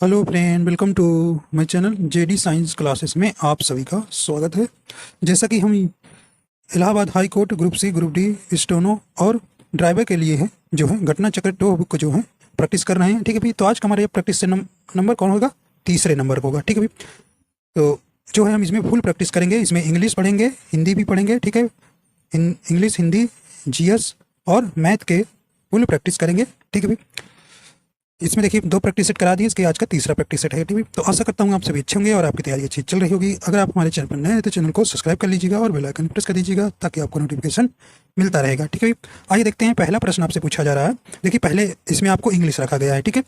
Hello friend, welcome to my channel JD science classes में आप सभी का स्वागत है। जैसा कि हम Allahabad high court group C, group D, steno और ड्राइवर के लिए है जो है घटना चक्र टो बुक को जो है प्रैक्टिस कर रहे हैं। ठीक है भाई, तो आज का हमारा ये प्रैक्टिस से नंबर कौन होगा? तीसरे नंबर का होगा। ठीक है भाई, तो जो है हम इसमें फुल प्रैक्टिस करेंगे। इसमें इंग्लिश पढ़ेंगे, हिंदी भी पढ़ेंगे। ठीक है, इंग्लिश, हिंदी, जीएस और मैथ के फुल प्रैक्टिस करेंगे। ठीक है भाई, इसमें देखिए 2 प्रैक्टिस सेट करा दिए, इसके आज का तीसरा प्रैक्टिस सेट है। ठीक है, तो आशा करता हूँ आप सभी अच्छे होंगे और आपकी तैयारी अच्छी चल रही होगी। अगर आप हमारे चैनल पर नए हैं तो चैनल को सब्सक्राइब कर लीजिएगा और बेल आइकन प्रेस कर दीजिएगा ताकि आपको नोटिफिकेशन मिलता रहेगा। ठीक है, आइए देखते हैं पहला प्रश्न आपसे पूछा जा रहा है। देखिए पहले इसमें आपको इंग्लिश रखा गया है। ठीक है,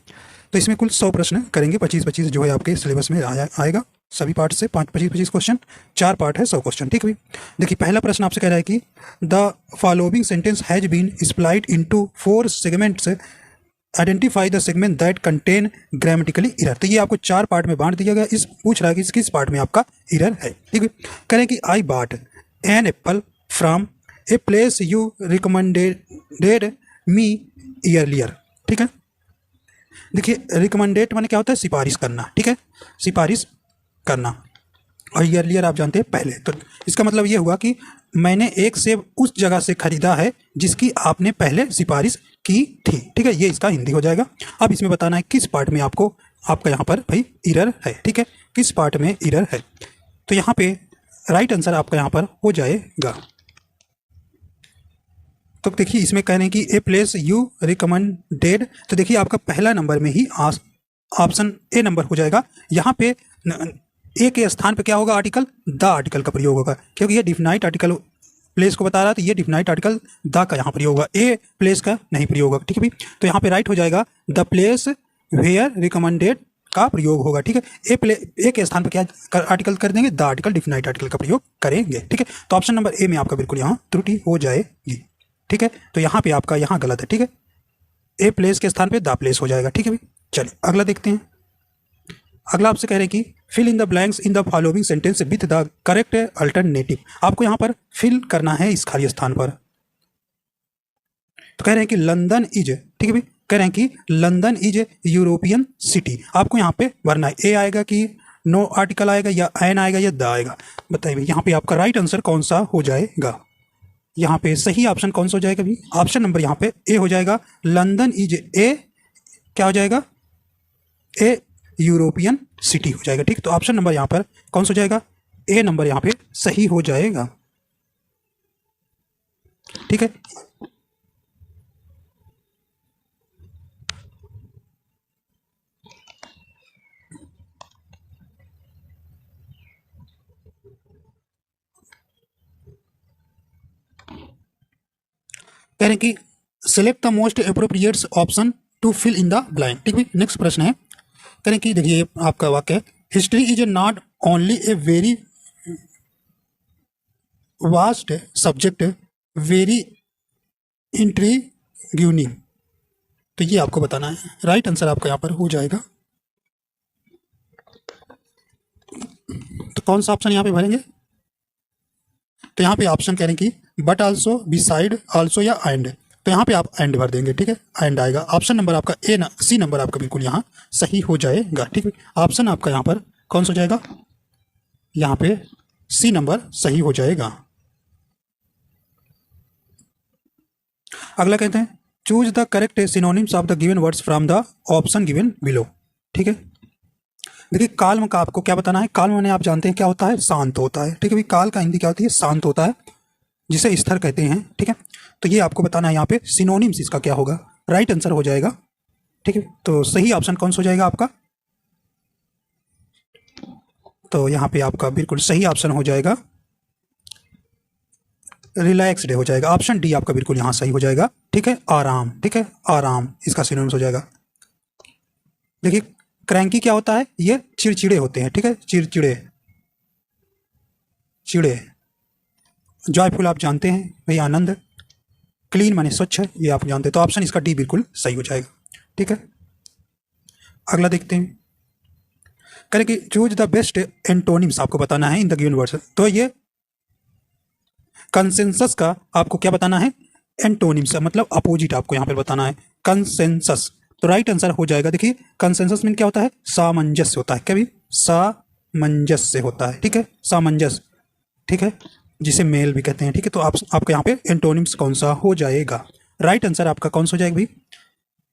तो इसमें कुल 100 प्रश्न करेंगे, 25-25 जो है आपके सिलेबस में आएगा। सभी पार्ट से 25-25 क्वेश्चन, 4 पार्ट है, 100 क्वेश्चन। ठीक है, देखिए पहला प्रश्न आपसे कह रहा है कि the following sentence has been split into 4 segments, identify the segment that contain grammatically error. तो ये आपको 4 पार्ट में बांट दिया गया। इस पूछ रहा है कि किस पार्ट में आपका इरर है। ठीक है, कह रहे हैं कि I bought an apple from a place you recommended me earlier. ठीक है, देखिए रिकमेंडेड माने क्या होता है? सिफारिश करना। ठीक है, सिफारिश करना, और ईयरलियर आप जानते हैं पहले। तो इसका मतलब ये हुआ कि मैंने एक सेब उस जगह से खरीदा है जिसकी आपने पहले सिफारिश की थी। ठीक है, ये इसका हिंदी हो जाएगा। अब इसमें बताना है किस पार्ट में आपको आपका यहाँ पर भाई इरर है। ठीक है, किस पार्ट में इरर है। तो यहाँ पे राइट आंसर आपका यहाँ पर हो जाएगा। तो देखिए इसमें कह रहे हैं कि ए प्लेस यू रिकमेंडेड, तो देखिए आपका पहला नंबर में ही ऑप्शन ए नंबर हो जाएगा। यहाँ पे ए के स्थान पे क्या होगा? आर्टिकल द आर्टिकल का प्रयोग होगा, क्योंकि ये डिफिनाइट आर्टिकल प्लेस को बता रहा है, तो ये डिफिनाइट आर्टिकल द का यहाँ प्रयोग होगा, ए प्लेस का नहीं प्रयोग होगा। ठीक है भाई, तो यहाँ पे राइट हो जाएगा द प्लेस वेयर रिकमेंडेड का प्रयोग होगा। ठीक है, ए के स्थान पर क्या आर्टिकल कर देंगे? द आर्टिकल, डिफिनाइट आर्टिकल का प्रयोग करेंगे। ठीक है, तो ऑप्शन नंबर ए में आपका बिल्कुल यहाँ त्रुटि हो जाएगी। ठीक है, तो यहाँ पे आपका यहाँ गलत है। ठीक है, ए प्लेस के स्थान पे द प्लेस हो जाएगा। ठीक है भाई, चलिए अगला देखते हैं। अगला आपसे कह रहे हैं कि fill in the blanks in the following sentence with the correct alternative. आपको यहाँ पर फिल करना है इस खाली स्थान पर। तो कह रहे हैं कि लंदन इज, ठीक है भाई, कह रहे हैं कि लंदन इज यूरोपियन सिटी। आपको यहाँ पे भरना है, ए आएगा कि नो आर्टिकल आएगा, या एन आएगा, या द आएगा। बताइए भाई यहाँ पे आपका राइट आंसर कौन सा हो जाएगा? यहाँ पे सही ऑप्शन कौन सा हो जाएगा भाई? ऑप्शन नंबर यहाँ पे ए हो जाएगा। लंदन इज ए क्या हो जाएगा? ए यूरोपियन सिटी हो जाएगा। ठीक, तो ऑप्शन नंबर यहाँ पर कौन सा हो जाएगा? ए नंबर यहाँ पे सही हो जाएगा। ठीक है, कह रहे हैं कि select the most appropriate option to fill in the blank. ठीक है, नेक्स्ट प्रश्न है, कह रहे हैं कि देखिए आपका वाक्य है, history is not only a very vast subject, very intriguing. तो ये आपको बताना है। राइट आंसर आपका यहाँ पर हो जाएगा। तो कौन सा ऑप्शन यहाँ पे भरेंगे? तो यहाँ पे ऑप्शन कह रहे हैं कि बट आल्सो, बिसाइड, आल्सो या एंड। तो यहाँ पे आप एंड भर देंगे। ठीक है, एंड आएगा। ऑप्शन नंबर आपका सी नंबर आपका बिल्कुल यहाँ सही हो जाएगा। ठीक है, ऑप्शन आपका यहाँ पर कौन सा हो जाएगा? यहाँ पे सी नंबर सही हो जाएगा। अगला कहते हैं choose the correct synonyms of the given words from the option given below. ठीक है, देखिए काल्म का आपको क्या बताना है? काल्म माने आप जानते हैं क्या होता है? शांत होता है। ठीक है भाई, काल का हिंदी क्या होती है? शांत होता है, जिसे स्थिर कहते हैं। ठीक है, तो ये आपको बताना है यहाँ पे सिनोनिम्स इसका क्या होगा। राइट आंसर हो जाएगा। ठीक है, तो सही ऑप्शन कौन सा हो जाएगा आपका? तो यहाँ पे आपका बिल्कुल सही ऑप्शन हो जाएगा, रिलैक्सड हो जाएगा। ऑप्शन डी आपका बिल्कुल यहाँ सही हो जाएगा। ठीक है, आराम। ठीक है, आराम इसका सिनोनिम्स हो जाएगा। देखिए क्रैंकी क्या होता है? ये चिड़चिड़े होते हैं। ठीक है, चिड़चिड़े, चिड़े। जॉयफुल आप जानते हैं भाई, आनंद। क्लीन माने स्वच्छ है, ये आप जानते हैं। तो ऑप्शन इसका डी बिल्कुल सही हो जाएगा। ठीक है, अगला देखते हैं। करें कि चूज द बेस्ट एंटोनिम्स आपको बताना है इन द गिवन वर्ड्स। तो ये कंसेंसस का आपको क्या बताना है? एंटोनिम्स, मतलब अपोजिट आपको यहाँ पर बताना है। कंसेंसस, तो राइट आंसर हो जाएगा, देखिए कंसेंसस मीन क्या होता है, सामंजस्य होता है, क्या भी सामंजस्य होता है, ठीक है, सामंजस्य, ठीक है, जिसे मेल भी कहते हैं, ठीक है। तो आपका यहाँ पे एंटोनिम्स कौन सा हो जाएगा, राइट आंसर आपका कौन सा हो जाएगा भाई,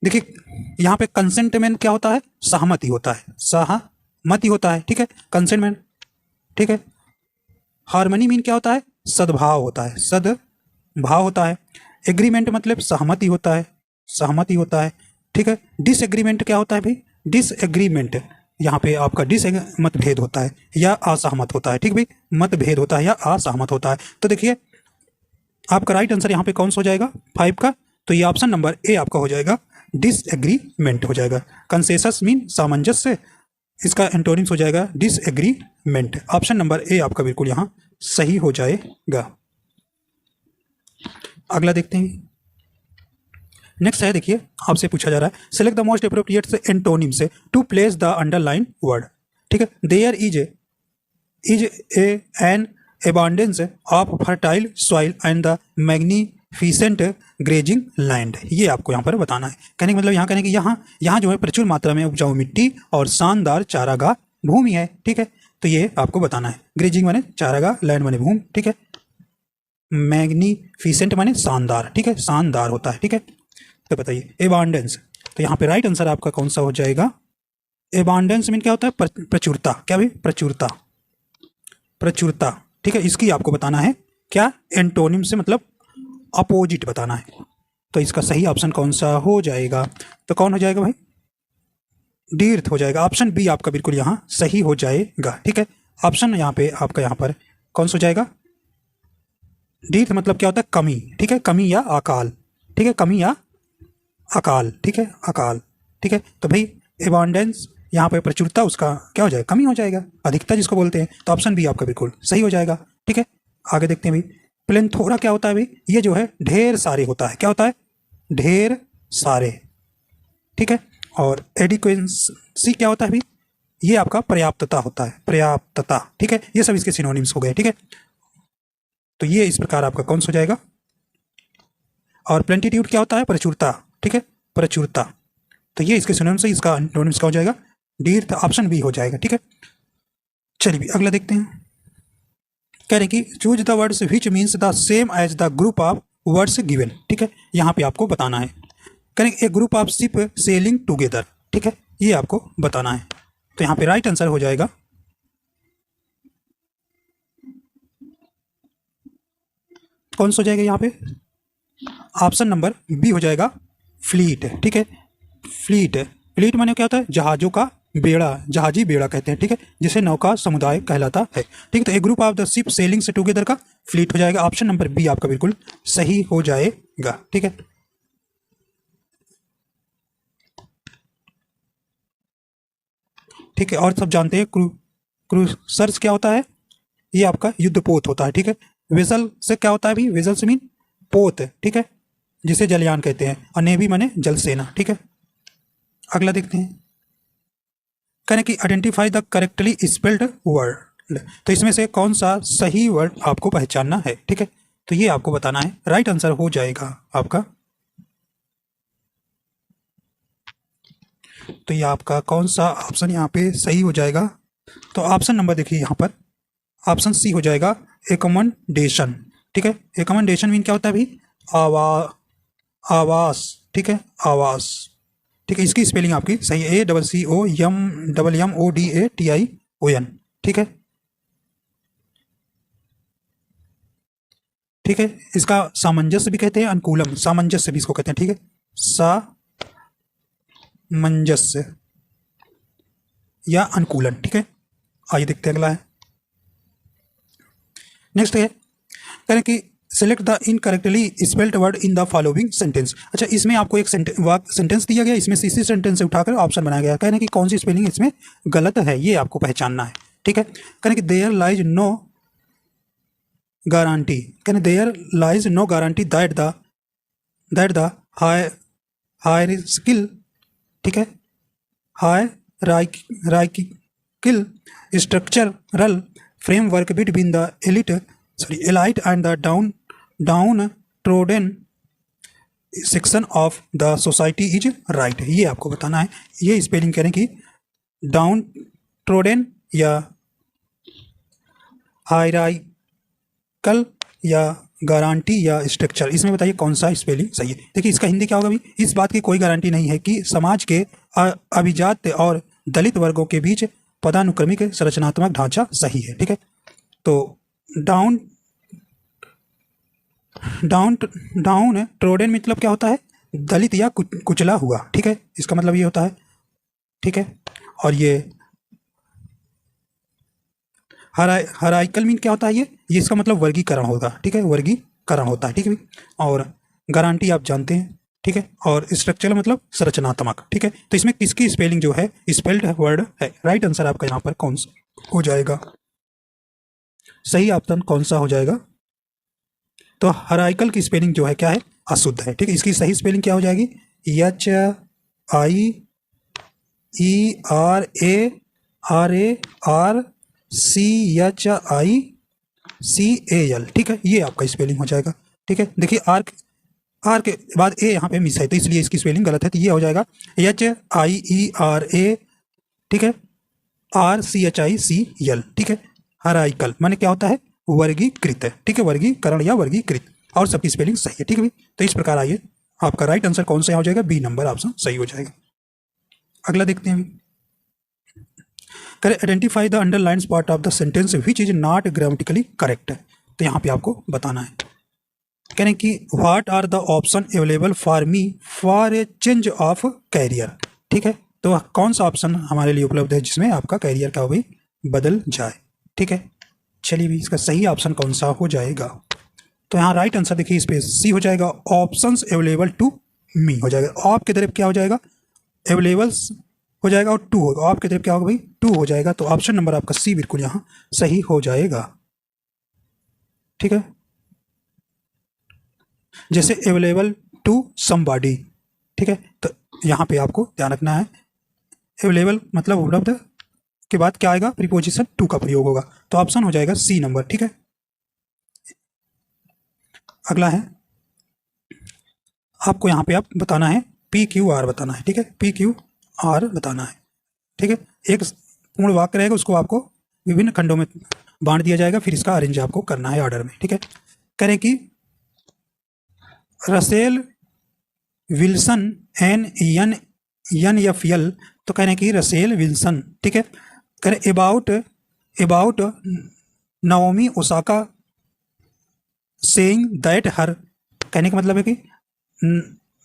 देखिए यहाँ पे कंसेंटमेंट क्या होता है, सहमति होता है, सहमति होता है, ठीक है, कंसेंटमेंट, ठीक है। हार्मनी मीन क्या होता है, सद्भाव होता है, सद्भाव होता है। एग्रीमेंट मतलब सहमति होता है, सहमति होता है, ठीक है। डिसएग्रीमेंट क्या होता है भाई, डिसएग्रीमेंट यहाँ पे आपका मतभेद होता है या असहमत होता है, ठीक भाई, मतभेद होता है या असहमत होता है। तो देखिए आपका राइट आंसर यहाँ पे कौन सा हो जाएगा 5 का, तो ये ऑप्शन नंबर ए आपका हो जाएगा, डिसएग्रीमेंट हो जाएगा। कंसेंसस मीन सामंजस्य, इसका एंटोनिम्स हो जाएगा डिसएग्रीमेंट। ऑप्शन नंबर ए आपका बिल्कुल यहाँ सही हो जाएगा। अगला देखते हैं, नेक्स्ट है, देखिए आपसे पूछा जा रहा है select the most appropriate antonyms to place the underline word, ठीक है। There is a an abundance of fertile soil and the magnificent grazing land, ये आपको यहाँ पर बताना है। कहने का मतलब यहाँ कहने कि यहाँ जो है प्रचुर मात्रा में उपजाऊ मिट्टी और शानदार चारागाह भूमि है, ठीक है। तो ये आपको बताना है, ग्रेजिंग माने चारागाह, लैंड माने भूमि, ठीक है, मैग्निफिसेंट माने शानदार, ठीक है, शानदार होता है, ठीक है। तो बताइए एबांडेंस, तो यहाँ पे राइट आंसर आपका कौन सा हो जाएगा, एबांडेंस मीन क्या होता है, प्रचुरता, क्या भाई, प्रचुरता, प्रचुरता, ठीक है। इसकी आपको बताना है क्या, एंटोनिम से मतलब अपोजिट बताना है। तो इसका सही ऑप्शन कौन सा हो जाएगा, तो कौन हो जाएगा भाई, दीर्घ हो जाएगा। ऑप्शन बी आपका बिल्कुल यहाँ सही हो जाएगा, ठीक है। ऑप्शन यहाँ पे आपका यहाँ पर कौन सा हो जाएगा, दीर्घ मतलब क्या होता है, कमी, ठीक है, कमी या अकाल, ठीक है, कमी या अकाल, ठीक है, अकाल, ठीक है। तो भाई एबंडेंस यहाँ पे प्रचुरता उसका क्या हो जाएगा, कमी हो जाएगा, अधिकता जिसको बोलते हैं। तो ऑप्शन बी आपका बिल्कुल सही हो जाएगा, ठीक है। आगे देखते हैं भाई, प्लेंथोरा क्या होता है भाई, ये जो है ढेर सारे होता है, क्या होता है, ढेर सारे, ठीक है। और एडिक्वेंसी क्या होता है भाई, ये आपका पर्याप्तता होता है, पर्याप्तता, ठीक है। ये सब इसके सिनोनिम्स हो गए, ठीक है। तो ये इस प्रकार आपका कौन सा हो जाएगा। और प्लेंटीट्यूड क्या होता है, प्रचुरता, ठीक है, प्रचुरता। तो ये इसके सिनोनिम्स से इसका एंटोनिम्स क्या हो जाएगा, दीर्घ, ऑप्शन बी हो जाएगा, ठीक है। चलिए अगला देखते हैं, कह रहे हैं कि choose the words which means the same as the group of words given, ठीक है। यहाँ पे आपको बताना है, कह रहे हैं a group of ship sailing together, ठीक है, ये आपको बताना है। तो यहाँ पे राइट आंसर हो जाएगा, कौन सा हो जाएगा यहाँ पे, ऑप्शन नंबर बी हो जाएगा, फ्लीट, ठीक है, फ्लीट, फ्लीट माने क्या होता है, जहाजों का बेड़ा, जहाजी बेड़ा कहते हैं, ठीक है, जिसे नौका समुदाय कहलाता है, ठीक है। तो a group of the ship sailing से टुगेदर का फ्लीट हो जाएगा। ऑप्शन नंबर बी आपका बिल्कुल सही हो जाएगा, ठीक है। ठीक है, और सब जानते हैं क्रूसर्स क्या होता है, ये आपका युद्धपोत होता है, ठीक है। वेसल से क्या होता है भी, वेसल से मीन पोत, ठीक है, जिसे जलयान कहते हैं। और नेवी माने जल सेना, ठीक है। अगला देखते हैं, कहने की identify the correctly spelled word, तो इसमें से कौन सा सही वर्ड आपको पहचानना है, ठीक है। तो ये आपको बताना है, राइट आंसर हो जाएगा आपका, तो ये आपका कौन सा ऑप्शन यहाँ पे सही हो जाएगा। तो ऑप्शन नंबर देखिए यहाँ पर, ऑप्शन सी हो जाएगा, एकमेंडेशन, ठीक है। एकमेंडेशन मीन क्या होता है भाई, आवास, ठीक है, आवास, ठीक है। इसकी स्पेलिंग आपकी सही है, ACCOMMODATION, ठीक है, ठीक है। इसका सामंजस्य भी कहते हैं, अनुकूलम, सामंजस्य भी इसको कहते हैं, ठीक है, सामंजस्य या अनुकूलन, ठीक है। आइए देखते हैं अगला है, नेक्स्ट है, कह रहे कि select the incorrectly spelled word in the following sentence. अच्छा, इसमें आपको एक सेंटेंस दिया गया, इसमें से इसी सेंटेंस से उठाकर ऑप्शन बनाया गया, कह रहे कि कौन सी स्पेलिंग इसमें गलत है, ये आपको पहचानना है, ठीक है। कह रहे कि देयर लाइज नो गारंटी, कहने there lies no guarantee that the high skill, ठीक है, hierarchical structural framework between the elite and the downtrodden section of the society is right, ये आपको बताना है। ये स्पेलिंग करें कि डाउन ट्रोडन या हायरार्किकल या गारंटी या स्ट्रक्चर, इसमें बताइए कौन सा स्पेलिंग सही है। देखिए इसका हिंदी क्या होगा भी, इस बात की कोई गारंटी नहीं है कि समाज के अभिजात और दलित वर्गों के बीच पदानुक्रमिक संरचनात्मक ढांचा सही है। ठीक है, तो डाउन डाउन डाउन ट्रोडन मतलब क्या होता है, दलित या कुचला हुआ। ठीक है, इसका मतलब ये होता है। ठीक है, और ये हायरार्किकल मीन क्या होता है, ये इसका मतलब वर्गीकरण होगा। ठीक है, वर्गीकरण होता है। ठीक है, और गारंटी आप जानते हैं। ठीक है, और स्ट्रक्चरल मतलब संरचनात्मक। ठीक है, तो इसमें किसकी स्पेलिंग जो है स्पेल्ड वर्ड है। राइट आंसर आपका यहाँ पर कौन सा हो जाएगा, सही ऑप्शन कौन सा हो जाएगा। तो हायरार्किकल की स्पेलिंग जो है क्या है, अशुद्ध है। ठीक है, इसकी सही स्पेलिंग क्या हो जाएगी, HIERARCHICAL। ठीक है, ये आपका स्पेलिंग हो जाएगा। ठीक है, देखिए आर के बाद ए यहाँ पे मिस है, तो इसलिए इसकी स्पेलिंग गलत है। तो ये हो जाएगा HIERA, ठीक है, RCHICL। ठीक है, हायरार्किकल माने क्या होता है, वर्गीकृत है। ठीक है, वर्गीकरण या वर्गीकृत, और सबकी स्पेलिंग सही है। ठीक है भाई, तो इस प्रकार आइए आपका राइट आंसर कौन सा हो जाएगा, बी नंबर ऑप्शन सही हो जाएगा। अगला देखते हैं, करें identify the underline part of the sentence which is not grammatically correct. तो यहाँ पे आपको बताना है, कह रहे हैं कि what are the options available for me for a change of career. ठीक है, तो कौन सा ऑप्शन हमारे लिए उपलब्ध है जिसमें आपका कैरियर का भी बदल जाए। ठीक है, चलिए भी इसका सही ऑप्शन कौन सा हो जाएगा। तो यहाँ राइट आंसर देखिए, इस पे सी हो जाएगा, ऑप्शंस अवेलेबल टू मी हो जाएगा। ऑप की तरफ क्या हो जाएगा, अवेलेबल्स हो जाएगा, और टू होगा। ऑप की तरफ क्या होगा भाई, टू हो जाएगा। तो ऑप्शन नंबर आपका सी बिल्कुल यहाँ सही हो जाएगा। ठीक है, जैसे अवेलेबल टू समबॉडी। ठीक है, तो यहाँ पे आपको ध्यान रखना है, अवेलेबल मतलब उपलब्ध के बाद क्या आएगा, प्रीपोजिशन टू का प्रयोग होगा। तो ऑप्शन हो जाएगा सी नंबर। ठीक है, अगला है, आपको यहाँ पे आप बताना है PQR बताना है। ठीक है, PQR बताना है। ठीक है, एक पूर्ण वाक्य रहेगा, उसको आपको विभिन्न खंडों में बांट दिया जाएगा, फिर इसका अरेंज आपको करना है ऑर्डर में। ठीक है, करें कि रसेल विल्सन NFL, तो कह रहे हैं कि रसेल विल्सन। ठीक है, करें about Naomi Osaka saying that her, कहने का मतलब है कि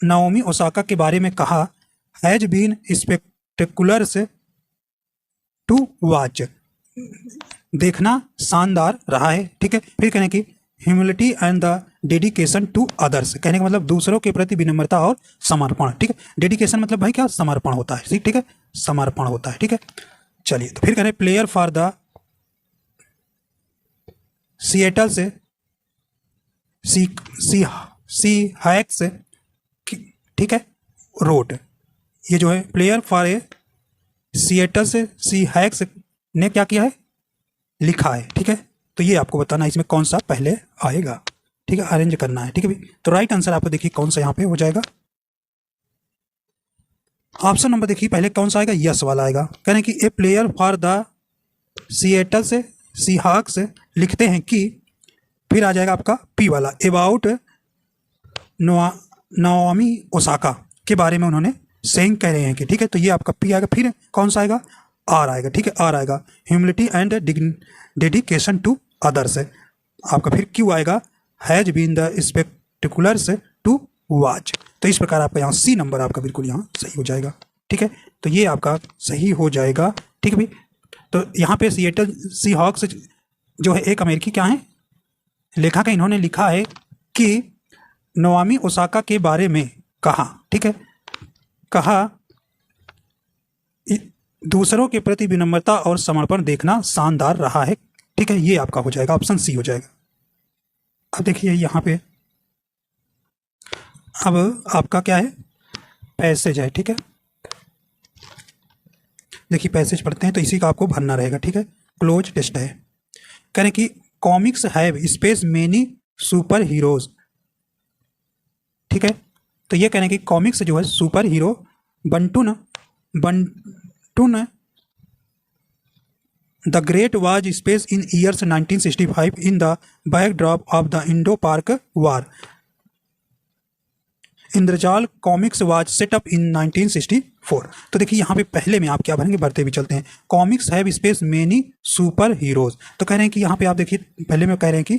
नाओमी ओसाका के बारे में कहा, has been spectaculars to watch, देखना शानदार रहा है। ठीक है, फिर कहने की humility and the dedication to others, कहने का मतलब दूसरों के प्रति विनम्रता और समर्पण। ठीक है, डेडिकेशन मतलब भाई क्या, समर्पण होता है। ठीक है, समर्पण होता है। ठीक है, चलिए तो फिर कहने प्लेयर फॉर द सिएटल से सी हैक्स, ठीक है, रोड, ये जो है प्लेयर फॉर ए सिएटल से सी हैक्स ने क्या किया है, लिखा है। ठीक है, तो ये आपको बताना है इसमें कौन सा पहले आएगा। ठीक है, अरेंज करना है। ठीक है भाई, तो राइट आंसर आपको देखिए कौन सा यहाँ पे हो जाएगा, ऑप्शन नंबर देखिए पहले कौन सा आएगा, यस वाला आएगा। कह रहे हैं कि ए प्लेयर फॉर द सिएटल से सीहॉक्स लिखते हैं कि, फिर आ जाएगा आपका पी वाला, अबाउट नाओमी ओसाका के बारे में उन्होंने सेइंग कह रहे हैं कि। ठीक है, तो ये आपका पी आएगा। फिर कौन सा आएगा, आर आएगा। ठीक है, आर आएगा, humility and dedication to others. आपका फिर क्यू आएगा, has been the spectaculars to watch. तो इस प्रकार आपका यहाँ सी नंबर आपका बिल्कुल यहाँ सही हो जाएगा। ठीक है, तो ये आपका सही हो जाएगा। ठीक है भाई, तो यहाँ पे सिएटल सीहॉक्स जो है एक अमेरिकी क्या है लेखक है, इन्होंने लिखा है कि नाओमी ओसाका के बारे में कहा। ठीक है, कहा दूसरों के प्रति विनम्रता और समर्पण देखना शानदार रहा है। ठीक है, ये आपका हो जाएगा, ऑप्शन सी हो जाएगा। अब देखिए यहाँ पे अब आपका क्या है, पैसेज है। ठीक है, देखिए पैसेज पढ़ते हैं तो इसी का आपको भरना रहेगा। ठीक है, क्लोज टेस्ट है। कह रहे हैं कि comics have space many super heroes. ठीक है, तो ये कहने की कॉमिक्स जो है super hero Bantul the great was space in years 1965 in the backdrop of the Indo-Pak war. Indrajal comics was set up in 1964। तो देखिए यहाँ पे पहले में आप क्या भरेंगे, भरते भी चलते हैं। Comics have space many super heroes. तो कह रहे हैं कि यहाँ पे आप देखिए पहले में कह रहे हैं कि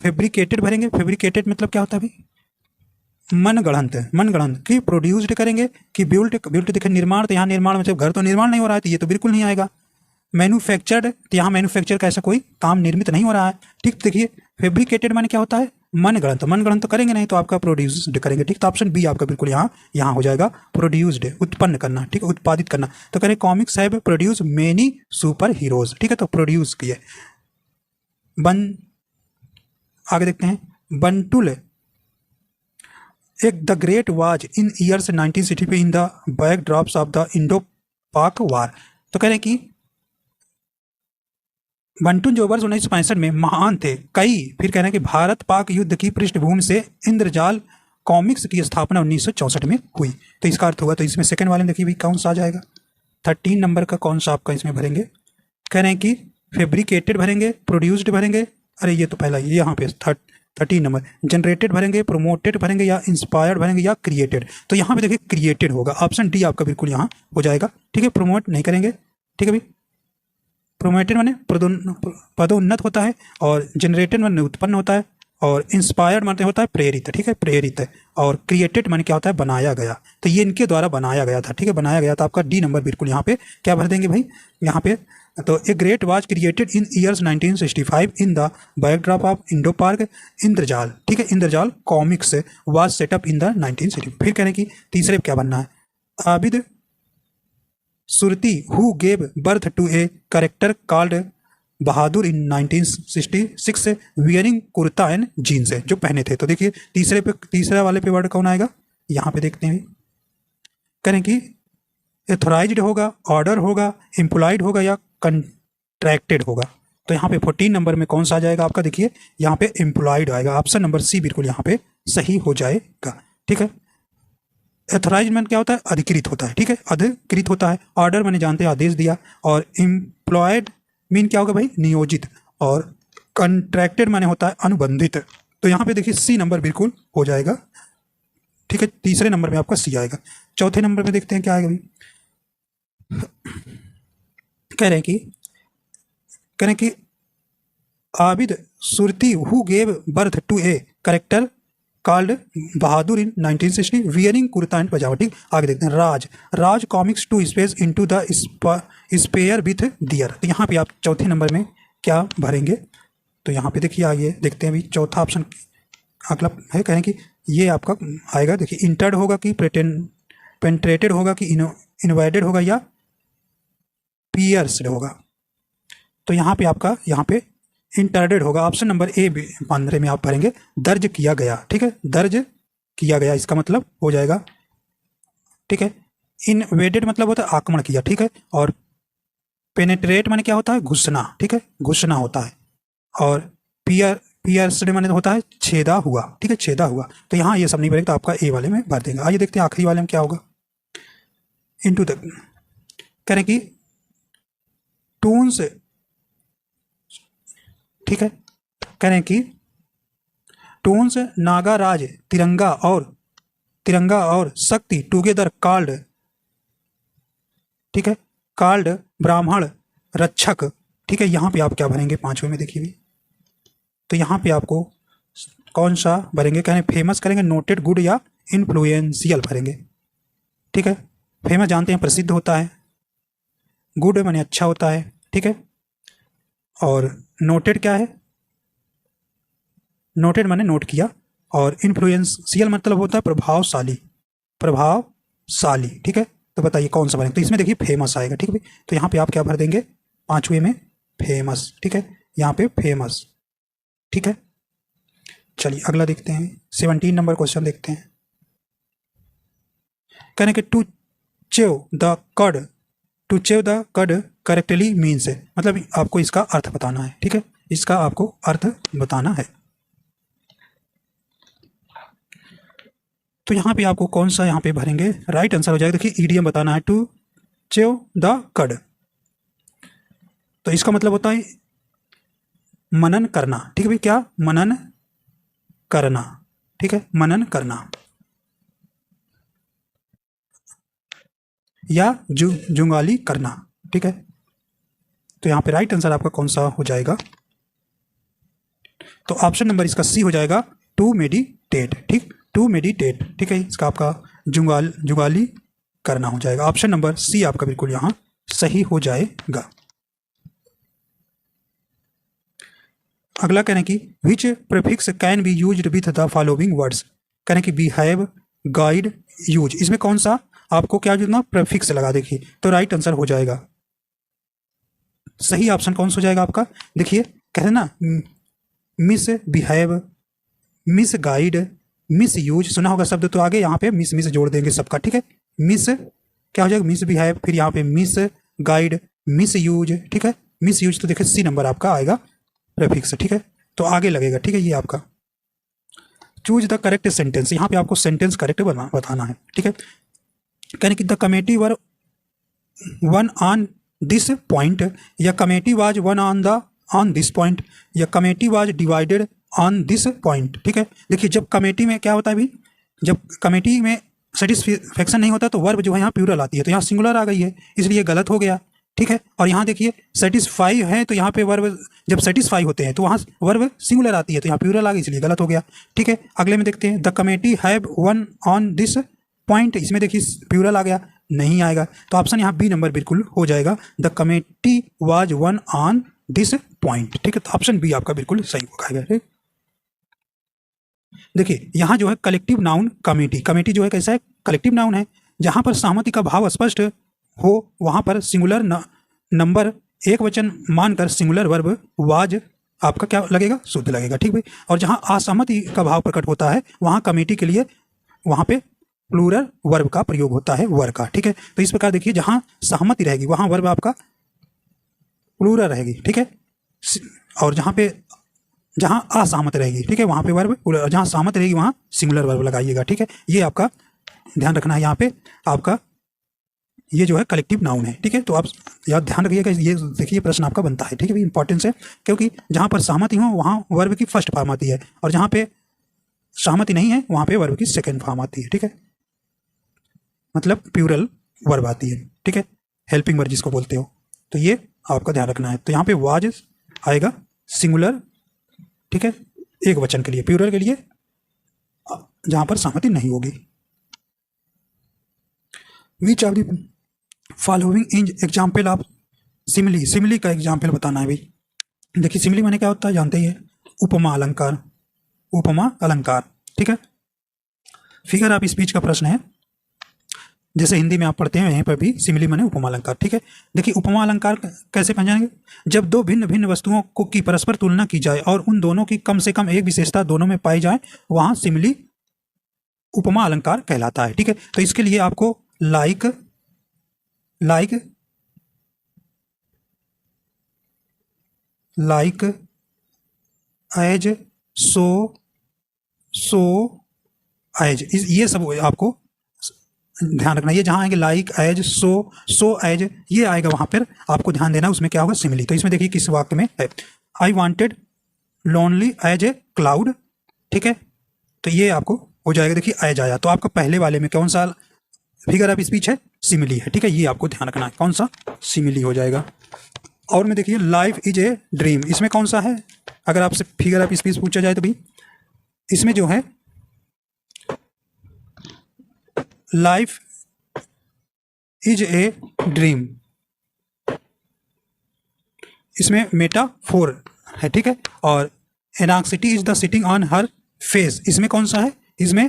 फैब्रिकेटेड भरेंगे। फैब्रिकेटेड मतलब क्या होता है भाई, मनगढ़ंत की प्रोड्यूस्ड करेंगे कि बिल्ट देखिए निर्माण, तो यहाँ निर्माण मतलब घर तो निर्माण नहीं हो रहा है, तो ये तो बिल्कुल नहीं आएगा। मैन्युफैक्चर्ड, तो यहाँ मैन्युफैक्चर का ऐसा कोई काम निर्मित नहीं हो रहा है, ठीक। देखिए फैब्रिकेटेड माने क्या होता है, मनगढ़ंत तो करेंगे नहीं, तो आपका प्रोड्यूस्ड करेंगे, ठीक। तो ऑप्शन बी आपका बिल्कुल यहाँ हो जाएगा, प्रोड्यूस्ड उत्पन्न करना, ठीक है, उत्पादित करना। तो करें comics have produce many super heroes, ठीक है, तो प्रोड्यूस किए। आगे देखते हैं, बंटुल एक the great was in years 1960 in the backdrops of the Indo-Pak war. तो कह रहे हैं कि बंटून जो वर्ष 1965 में महान थे कई, फिर कह रहे हैं कि भारत पाक युद्ध की पृष्ठभूमि से इंद्रजाल कॉमिक्स की स्थापना 1964 में हुई। तो इसका अर्थ हुआ, तो इसमें सेकंड वाले में देखिए भाई कौन सा आ जाएगा, 13 नंबर का कौन सा आपका इसमें भरेंगे। कह रहे हैं कि फैब्रिकेटेड भरेंगे, प्रोड्यूस्ड भरेंगे, अरे ये तो पहला ये यहाँ पे 13 नंबर, जनरेटेड भरेंगे, प्रोमोटेड भरेंगे, या इंस्पायर्ड भरेंगे, या क्रिएटेड। तो यहाँ पे देखिए क्रिएटेड होगा, ऑप्शन डी आपका बिल्कुल यहाँ हो जाएगा, ठीक है। प्रोमोट नहीं करेंगे, ठीक है भाई। प्रोमोटेड माने पदोन्नत होता है, और जनरेटेड माने उत्पन्न होता है, और इंस्पायर्ड माने होता है प्रेरित, ठीक है, प्रेरित है। और क्रिएटेड माने क्या होता है, बनाया गया। तो ये इनके द्वारा बनाया गया था, ठीक है, बनाया गया था। आपका डी नंबर बिल्कुल यहाँ पे क्या भर देंगे भाई, यहाँ पे। तो a great was created in years 1965 in the backdrop of Indo-Pak Indrajal, ठीक है, Indrajal comics was set up in the 1960। फिर कहने की तीसरे क्या बनना है, Abid Surti who gave birth to a character called Bahadur in 1966 wearing kurta and jeans है, जो पहने थे। तो देखिए तीसरे वाले पे वर्ड कौन आएगा, यहाँ पे देखते हैं। करें कि एथोराइज्ड होगा, ऑर्डर होगा, एम्प्लॉयड होगा, या कंट्रैक्टेड होगा। तो यहाँ पे 14 नंबर में कौन सा आ जाएगा आपका, देखिए यहाँ पे एम्प्लॉयड आएगा, ऑप्शन नंबर सी बिल्कुल यहाँ पे सही हो जाएगा, ठीक है। एथोराइजमेंट क्या होता है, अधिकृत होता है, ठीक है, अधिकृत होता है। ऑर्डर मैंने जानते हैं आदेश दिया, और एम्प्लॉयड मीन क्या होगा भाई, नियोजित, और कंट्रैक्टेड माने होता है अनुबंधित। तो यहाँ पे देखिए सी नंबर बिल्कुल हो जाएगा, ठीक है। तीसरे नंबर में आपका सी आएगा। चौथे नंबर में देखते हैं क्या आएगा भाई, कह रहे हैं कि Abid Surti who gave birth to a character called Bahadur in 1960 wearing kurta and pyjama, ठीक। आगे देखते हैं, Raj comics to space into the spare with dear. तो यहाँ पे आप चौथे नंबर में क्या भरेंगे, तो यहाँ पे देखिए आइए देखते हैं भाई, चौथा ऑप्शन अगला है, कहें कि ये आपका आएगा, देखिए इंटर्ड होगा कि पेंट्रेटेड होगा कि इन्वाइडेड होगा, या पियर्स्ड होगा। तो यहाँ पे आपका यहाँ पे इंटर्डेड होगा, ऑप्शन नंबर ए 15 में आप भरेंगे, दर्ज किया गया, ठीक है, दर्ज किया गया इसका मतलब हो जाएगा, ठीक है। इनवेडेड मतलब होता है आक्रमण किया, ठीक है। और पेनेट्रेट माने क्या होता है, घुसना, ठीक है, घुसना होता है। और पियर्स्ड माने होता है छेदा हुआ, ठीक है, छेदा हुआ। तो यहाँ ये सब नहीं भरेगा, तो आपका ए वाले में भर देंगे। आइए देखते हैं आखिरी वाले में क्या होगा, इनटू द, कह रहे हैं कि टून्स, ठीक है, कह रहे हैं कि टून्स नागाराज तिरंगा और शक्ति टुगेदर कॉल्ड, ठीक है, कॉल्ड ब्राह्मण रक्षक, ठीक है। यहाँ पे आप क्या भरेंगे, पांचवें में देखिए भी, तो यहाँ पे आपको कौन सा भरेंगे, कह रहे हैं फेमस करेंगे, नोटेड गुड, या इन्फ्लुएंशियल भरेंगे, ठीक है। फेमस जानते हैं प्रसिद्ध होता है, गुड माने अच्छा होता है, ठीक है। और नोटेड क्या है, नोटेड माने नोट किया, और इन्फ्लुएंशियल मतलब होता है प्रभावशाली, ठीक है। तो बताइए कौन सा बनेगा, तो इसमें देखिए फेमस आएगा, ठीक है। तो यहाँ पे आप क्या भर देंगे, पांचवें में फेमस, ठीक है, यहाँ पे फेमस, ठीक है। चलिए अगला देखते हैं, 17 नंबर क्वेश्चन देखते हैं। कहने के टू चेव द कड करेक्टली मीन्स है, मतलब आपको इसका अर्थ बताना है, ठीक है, इसका आपको अर्थ बताना है। तो यहाँ पे आपको कौन सा यहाँ पे भरेंगे, राइट आंसर हो जाएगा। देखिए ईडीएम बताना है, टू च्यू द कड। तो इसका मतलब होता है मनन करना, ठीक है भाई, क्या मनन करना, ठीक है, मनन करना या जुंगाली करना, ठीक है। तो यहाँ पे राइट आंसर आपका कौन सा हो जाएगा, तो ऑप्शन नंबर इसका सी हो जाएगा, टू मेडिटेट, ठीक, टू मेडिटेट, ठीक है, इसका आपका जुगाली करना हो जाएगा। ऑप्शन नंबर सी आपका बिल्कुल यहाँ सही हो जाएगा। अगला कहना कि which prefix can be used with the following words, कहना कि बिहेव, गाइड, यूज, इसमें कौन सा आपको क्या जुड़ना, प्रीफिक्स लगा, देखिए तो राइट आंसर हो जाएगा। सही ऑप्शन कौन सा हो जाएगा आपका, देखिए कहते ना miss behave, miss guide, miss use, सुना होगा शब्द, तो आगे यहाँ पे मिस मिस जोड़ देंगे सबका, ठीक है। मिस क्या हो जाएगा, मिस बिहेव, फिर यहाँ पे मिस गाइड, मिस यूज, ठीक है, मिस यूज, तो देखिए सी नंबर आपका आएगा प्रीफिक्स, ठीक है, तो आगे लगेगा, ठीक है। ये आपका चूज द करेक्ट सेंटेंस, यहाँ पे आपको सेंटेंस करेक्ट बताना है, ठीक है। कहने कि the committee were one on this point, या committee was one on this point, या committee was divided on this point, ठीक है। देखिए जब कमेटी में क्या होता है भाई, जब कमेटी में सेटिस्फेक्शन नहीं होता तो वर्ब जो है यहाँ प्लूरल आती है, तो यहाँ सिंगुलर आ गई है, इसलिए गलत हो गया, ठीक है। और यहाँ देखिए सेटिस्फाई है, तो यहाँ पे वर्ब जब सेटिस्फाई होते हैं तो वहाँ वर्ब सिंगुलर आती है, तो यहाँ प्लूरल आ गई, इसलिए गलत हो गया, ठीक है। अगले में देखते हैं, the committee have one on this point, इसमें देखिए प्लूरल आ गया, नहीं आएगा, तो ऑप्शन यहाँ बी नंबर बिल्कुल हो जाएगा, the committee was one on this point, ठीक है। तो ऑप्शन बी आपका बिल्कुल सही होगा, ठीक। देखिए यहाँ जो है कलेक्टिव नाउन कमेटी, कमेटी जो है कैसा है, कलेक्टिव नाउन है, जहाँ पर सहमति का भाव स्पष्ट हो वहाँ पर सिंगुलर नंबर एक वचन मानकर सिंगुलर वर्ब वाज आपका क्या लगेगा, शुद्ध लगेगा, ठीक भाई। और जहाँ असहमति का भाव प्रकट होता है वहाँ कमेटी के लिए वहाँ पे प्लूरल वर्ब का प्रयोग होता है, वर का, ठीक है। तो इस प्रकार देखिए जहाँ सहमति रहेगी वहाँ वर्ब आपका प्लूरल रहेगी, ठीक है, और जहाँ असहमत रहेगी, ठीक है, वहाँ पे वर्ब, जहाँ सहमत रहेगी वहाँ सिंगुलर वर्ब लगाइएगा, ठीक है। ये आपका ध्यान रखना है, यहाँ पे आपका ये जो है कलेक्टिव नाउन है, ठीक है। तो आप याद ध्यान रखिएगा, ये देखिए प्रश्न आपका बनता है, ठीक है, इंपॉर्टेंस है, क्योंकि जहाँ पर सहमति हो वहाँ वर्ब की फर्स्ट फॉर्म आती है, और जहाँ पे सहमति नहीं है वहाँ पे वर्ब की सेकेंड फॉर्म आती है, ठीक है, मतलब प्लूरल वर्ब आती है, ठीक है, हेल्पिंग वर्ब जिसको बोलते हो, तो ये आपका ध्यान रखना है। तो यहाँ पे वाज आएगा सिंगुलर, ठीक है, एक वचन के लिए, प्लूरल के लिए जहाँ पर सहमति नहीं होगी। Which of the following in example of simile, simile का एग्जाम्पल बताना है भाई। देखिए सिमिली माने क्या होता है जानते ही है, उपमा अलंकार, उपमा अलंकार, ठीक है। फिगर ऑफ स्पीच का प्रश्न है, जैसे हिंदी में आप पढ़ते हैं, यहीं पर भी सिमिली माने उपमा अलंकार, ठीक है। देखिए उपमा अलंकार कैसे पहचानेंगे, जब दो भिन्न भिन्न वस्तुओं को की परस्पर तुलना की जाए और उन दोनों की कम से कम एक विशेषता दोनों में पाई जाए, वहां सिमिली उपमा अलंकार कहलाता है, ठीक है। तो इसके लिए आपको लाइक एज, सो एज, ये सब आपको ध्यान रखना, ये जहाँ आएंगे लाइक एज, सो एज, ये आएगा वहाँ पर आपको ध्यान देना, उसमें क्या होगा सिमिली। तो इसमें देखिए किस वाक्य में है, I wanted lonely as a cloud, ठीक है, तो ये आपको हो जाएगा, देखिए एज आया, तो आपका पहले वाले में कौन सा फिगर ऑफ स्पीच है, सिमिली है, ठीक है, ये आपको ध्यान रखना है, कौन सा सिमिली हो जाएगा। और में देखिए लाइफ इज ए ड्रीम, इसमें कौन सा है, अगर आपसे फिगर ऑफ स्पीच पूछा जाए तो भाई इसमें जो है लाइफ इज ए ड्रीम, इसमें मेटाफोर है, ठीक है। और anxiety is the sitting on her face, इसमें कौन सा है, इसमें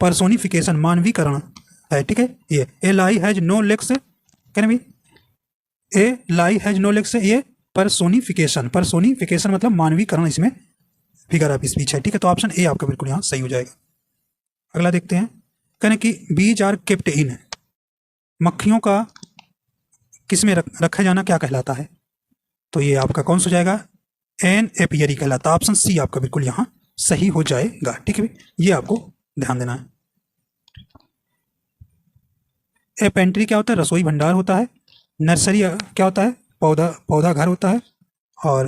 पर्सोनिफिकेशन, मानवीकरण है, ठीक है। ये a lie has no legs, can be a lie has no legs, ये पर्सोनिफिकेशन मतलब मानवीकरण, इसमें फिगर ऑफ स्पीच है, ठीक है। तो ऑप्शन ए आपका बिल्कुल यहाँ सही हो जाएगा। अगला देखते हैं, कहने कि बीज आर केप्ट इन, मक्खियों का किसमें रखा जाना क्या कहलाता है, तो ये आपका कौन सा हो जाएगा, एन एपियरी कहलाता है, ऑप्शन सी आपका बिल्कुल यहाँ सही हो जाएगा, ठीक है। ये आपको ध्यान देना है। ए पेंट्री क्या होता है? रसोई भंडार होता है। नर्सरी क्या होता है? पौधा घर होता है। और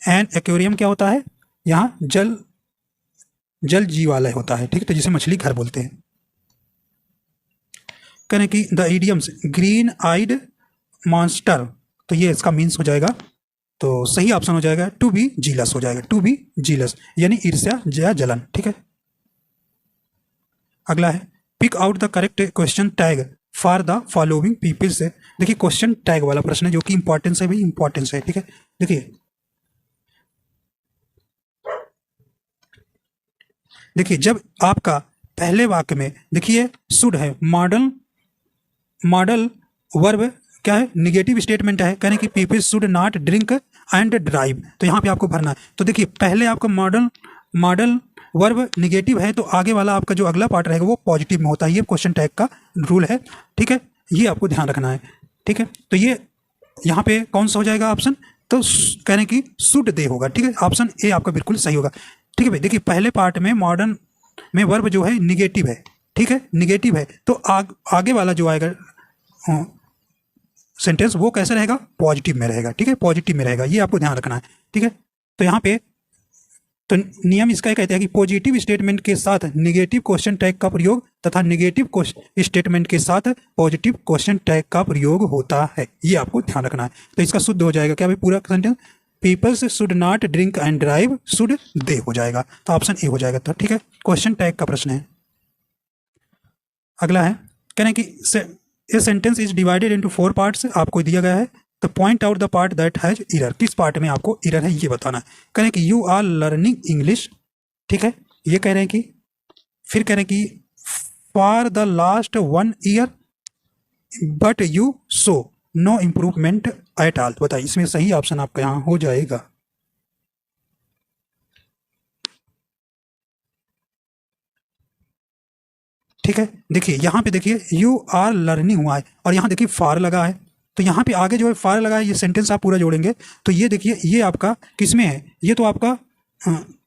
एन एक्वेरियम क्या होता है? यहाँ जल जीवालय होता है, ठीक है, तो जिसे मछली घर बोलते हैं। कहने की the idioms green eyed monster, तो ये इसका मीन्स हो जाएगा, तो सही ऑप्शन हो जाएगा टू बी जीलस हो जाएगा, टू बी जीलस यानी ईर्ष्या या जलन, ठीक है। अगला है pick out the correct question tag for the following people से। देखिए क्वेश्चन टैग वाला प्रश्न है जो कि इंपॉर्टेंस है भाई, इंपॉर्टेंस है, ठीक है। देखिए जब आपका पहले वाक्य में देखिए शुड है, मॉडल वर्ब क्या है? निगेटिव स्टेटमेंट है, कहने की people should not drink and drive, तो यहाँ पे आपको भरना है। तो देखिए पहले आपका मॉडल वर्ब निगेटिव है, तो आगे वाला आपका जो अगला पार्ट रहेगा वो पॉजिटिव में होता है, ये क्वेश्चन टैग का रूल है, ठीक है, ये आपको ध्यान रखना है, ठीक है। तो ये यहाँ पे कौन सा हो जाएगा ऑप्शन? तो कहने की शुड दे होगा, ठीक है, ऑप्शन ए आपका बिल्कुल सही होगा, ठीक है भाई। देखिए पहले पार्ट में मॉडर्न में वर्ब जो है निगेटिव है, ठीक है, निगेटिव है, तो आगे वाला जो आएगा सेंटेंस वो कैसे रहेगा? पॉजिटिव में रहेगा, ठीक है, पॉजिटिव में रहेगा, ये आपको ध्यान रखना है, ठीक है। तो यहाँ पे तो नियम इसका कहते हैं कि पॉजिटिव स्टेटमेंट के साथ निगेटिव क्वेश्चन टैग का प्रयोग तथा निगेटिव स्टेटमेंट के साथ पॉजिटिव क्वेश्चन टैग का प्रयोग होता है, ये आपको ध्यान रखना है। तो इसका शुद्ध हो जाएगा क्या भाई? पूरा sentence peoples should not drink and drive, should they हो जाएगा, तो ऑप्शन ए हो जाएगा, तो ठीक है, क्वेश्चन टैग का प्रश्न है। अगला है कहने कि a sentence is divided into 4 parts, आपको दिया गया है, तो point out the part that has error, किस पार्ट में आपको इरर है ये बताना है। कह रहे हैं कि यू आर लर्निंग इंग्लिश, ठीक है, ये कह रहे हैं कि, फिर कह रहे हैं कि for the last 1 year but you saw no improvement at all, बताइए इसमें सही ऑप्शन आपका यहाँ हो जाएगा। ठीक है, देखिए यहाँ पे देखिए यू आर लर्निंग हुआ है और यहाँ देखिए फार लगा है, तो यहाँ पे आगे जो है फार लगा है, ये सेंटेंस आप पूरा जोड़ेंगे तो ये देखिए ये आपका किस में है? ये तो आपका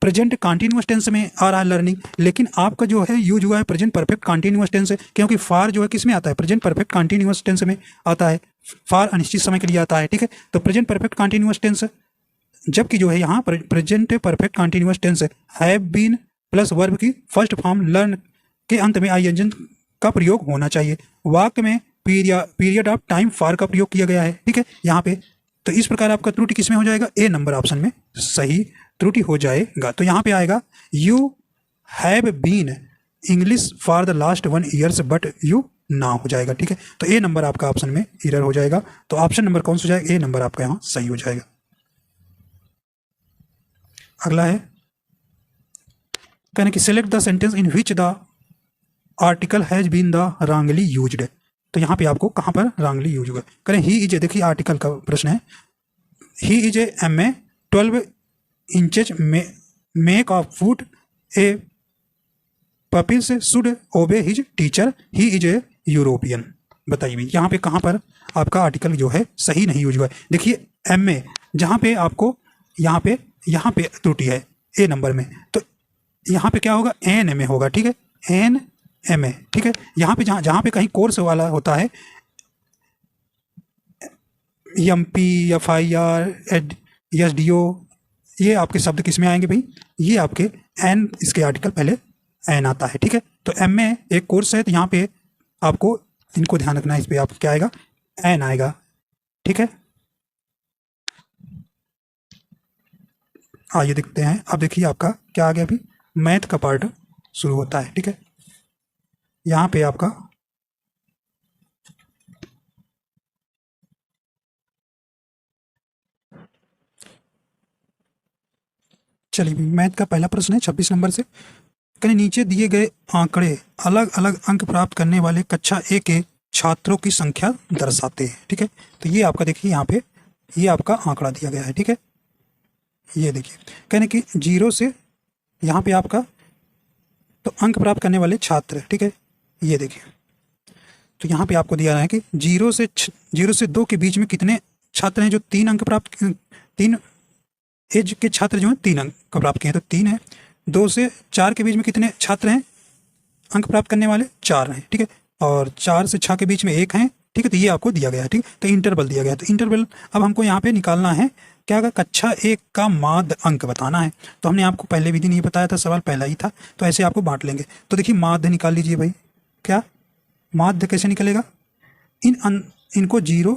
प्रेजेंट कंटिन्यूअस टेंस में आ रहा है लर्निंग, लेकिन आपका जो है यूज हुआ है प्रेजेंट परफेक्ट कंटिन्यूअस टेंस है, क्योंकि फार जो है किस में आता है? प्रेजेंट परफेक्ट कंटिन्यूअस टेंस में आता है, फार अनिश्चित समय के लिए आता है, ठीक है। तो प्रेजेंट परफेक्ट कंटिन्यूअस टेंस, जबकि जो है यहाँ present perfect continuous tense have been plus verb की फर्स्ट फॉर्म लर्न के अंत में आईएनजी का प्रयोग होना चाहिए। वाक्य में पीरियड ऑफ टाइम फॉर का प्रयोग किया गया है, ठीक है, यहाँ पे। तो इस प्रकार आपका त्रुटि किसमें हो जाएगा? ए नंबर ऑप्शन में सही त्रुटि हो जाएगा। तो यहाँ पे आएगा you have been English for the last 1 years but you ना हो जाएगा, ठीक है। तो ए नंबर आपका ऑप्शन में एरर हो जाएगा। तो ऑप्शन नंबर कौन सा हो जाएगा? ए नंबर आपका यहाँ सही हो जाएगा। अगला है कहने कि select the sentence in which the article has been the wrongly used, तो यहाँ पे आपको कहाँ पर रॉन्गली यूज हुआ? करें ही इज ए, देखिए आर्टिकल का प्रश्न है, he is a MA 12 inches make of food A puppies should ओबे his teacher, he is a European, बताइए यहाँ पे कहाँ पर आपका आर्टिकल जो है सही नहीं यूज हुआ है? देखिए MA जहाँ पे आपको यहाँ पे त्रुटि है ए नंबर में, तो यहाँ पे क्या होगा? NMA होगा, ठीक है, NMA, ठीक है। यहाँ पे जहाँ पे कहीं कोर्स वाला होता है MP FIR SDO, ये आपके शब्द किस में आएंगे भाई? ये आपके N, इसके आर्टिकल पहले N आता है, ठीक है। तो MA एक कोर्स है, तो यहाँ पे आपको इनको ध्यान रखना है, इस पर आप क्या आएगा? N आएगा, ठीक है। आइए देखते हैं, अब देखिए आपका क्या आ गया अभी? मैथ का पार्ट शुरू होता है, ठीक है। यहाँ पे आपका चलिए मैथ का पहला प्रश्न है 26 नंबर से। कहीं नीचे दिए गए आंकड़े अलग अलग अंक प्राप्त करने वाले कक्षा A के छात्रों की संख्या दर्शाते हैं, ठीक है। तो ये आपका देखिए यहाँ पे ये आपका आंकड़ा दिया गया है, ठीक है। ये देखिए कहने कि 0 से यहाँ पे आपका तो अंक प्राप्त करने वाले छात्र, ठीक है। ये देखिए तो यहाँ पे आपको दिया रहा है कि 0 से 2 के बीच में कितने छात्र हैं जो 3 अंक प्राप्त, 3 एज के छात्र जो हैं 3 अंक प्राप्त किए हैं, तो 3 है। 2 से 4 के बीच में कितने छात्र हैं अंक प्राप्त करने वाले? 4 हैं, ठीक है। और 4 से 6 के बीच में 1 है, ठीक है। तो ये आपको दिया गया है, ठीक। तो इंटरवल दिया गया है। तो इंटरवल अब हमको यहाँ पे निकालना है क्या? कक्षा 1 का माध्य अंक बताना है। तो हमने आपको पहले भी दिन ये बताया था, सवाल पहला ही था, तो ऐसे आपको बांट लेंगे। तो देखिए माध्य निकाल लीजिए भाई। क्या माध्य कैसे निकलेगा? इनको 0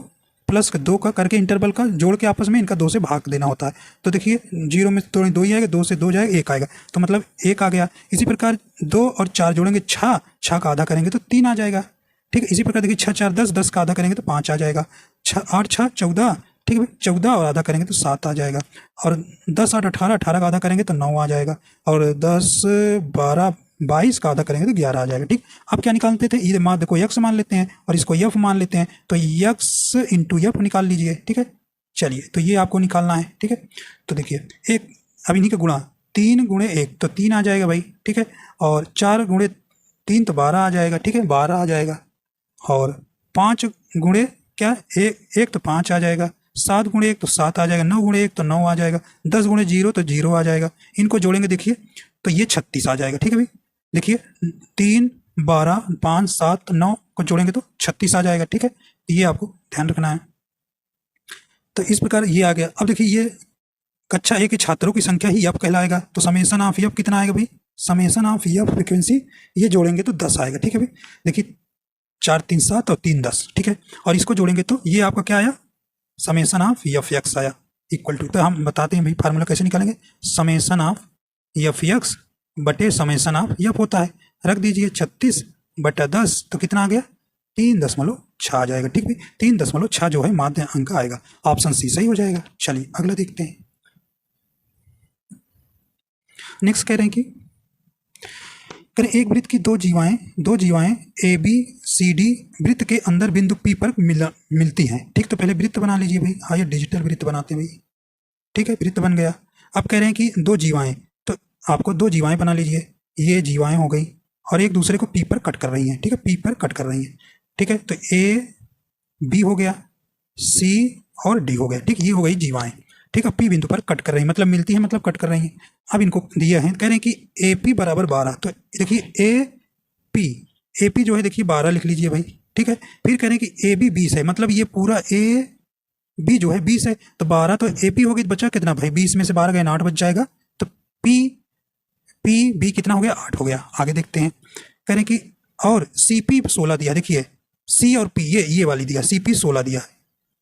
प्लस 2 का करके इंटरवल का जोड़ के आपस में इनका 2 से भाग देना होता है। तो देखिए 0 में तो 2 ही आएगा, 2 से 2 जाएगा, 1 आएगा, तो मतलब 1 आ गया। इसी प्रकार 2 और 4 जोड़ेंगे 6, 6 का आधा करेंगे तो 3 आ जाएगा, ठीक है। इसी प्रकार देखिए 6 4 10, 10 का आधा करेंगे तो 5 आ जाएगा। 8 6 14, ठीक है भाई। 14 और आधा करेंगे तो 7 आ जाएगा। और 10 8 18, 18 का आधा करेंगे तो 9 आ जाएगा। और 10 12 22 का आधा करेंगे तो 11 आ जाएगा, ठीक। अब क्या निकालते थे? ये माध्य को यक्स मान लेते हैं और इसको यफ मान लेते हैं, तो यक्स इंटू यफ निकाल लीजिए, ठीक है। चलिए तो ये आपको निकालना है, ठीक है। तो देखिए एक अब इन्हीं का गुणा 3 गुणे 1 तो 3 आ जाएगा भाई, ठीक है। और 4 गुणे 3 तो 12 आ जाएगा, ठीक है, 12 आ जाएगा। और 5 गुणे क्या? एक तो 5 आ जाएगा। 7 गुणे 1 तो 7 आ जाएगा। 9 गुणे 1 तो 9 आ जाएगा। 10 गुणे 0 तो 0 आ जाएगा। इनको जोड़ेंगे देखिए तो ये 36 आ जाएगा, ठीक है भाई। देखिए 3 12 5 7 9 को जोड़ेंगे तो 36 आ जाएगा, ठीक है। ये आपको ध्यान रखना है। तो इस प्रकार ये आ गया। अब देखिए ये कक्षा 1 के छात्रों की संख्या ही यफ कहलाएगा। तो समेसन ऑफ यफ कितना आएगा भाई? समेसन ऑफ यफ फ्रिक्वेंसी ये जोड़ेंगे तो 10 आएगा, ठीक है भाई। देखिए 4 3 7 और 3 10, ठीक है। और इसको जोड़ेंगे तो ये आपका क्या आया? समेसन ऑफ यफ एक्स आया इक्वल टू। तो हम बताते हैं भाई फार्मूला कैसे निकालेंगे। समेसन ऑफ यफ एक्स बटे समेसन ऑफ यफ होता है, रख दीजिए 36 बटा 10 तो कितना आ गया? 3.6 आ जाएगा, ठीक भाई। 3.6 जो है माध्य अंक आएगा। ऑप्शन सी सही हो जाएगा। चलिए अगला देखते हैं। नेक्स्ट कह रहे हैं कि करें एक वृत्त की दो जीवाएं ए बी सी डी वृत्त के अंदर बिंदु पी पर मिलती हैं, ठीक। तो पहले वृत्त बना लीजिए भाई। हाँ ये डिजिटल वृत्त बनाते हैं भाई, ठीक है। वृत्त बन गया। अब कह रहे हैं कि 2 जीवाएं, तो आपको 2 जीवाएं बना लीजिए। ये जीवाएं हो गई और एक दूसरे को पी पर कट कर रही हैं, ठीक है, पी पर कट कर रही हैं, ठीक है। तो ए बी हो गया, सी और डी हो गया, ठीक। ये हो गई जीवाएं, ठीक है। पी बिंदु पर कट कर रही हैं, मतलब मिलती है, मतलब कट कर रही हैं। अब इनको दिया है, कह रहे हैं कि ए पी बराबर 12। तो देखिए ए पी जो है देखिए 12 लिख लीजिए भाई, ठीक है। फिर कह रहे हैं कि ए बी 20 है, मतलब ये पूरा ए बी जो है 20 है। तो 12 तो ए पी हो गई, बचा कितना भाई? 20 में से 12 गए 8 बच जाएगा। तो पी पी बी कितना हो गया? 8 हो गया। आगे देखते हैं। कह रहे हैं कि और सी पी 16 दिया, देखिए सी और पी ये वाली दिया, सी पी 16 दिया है।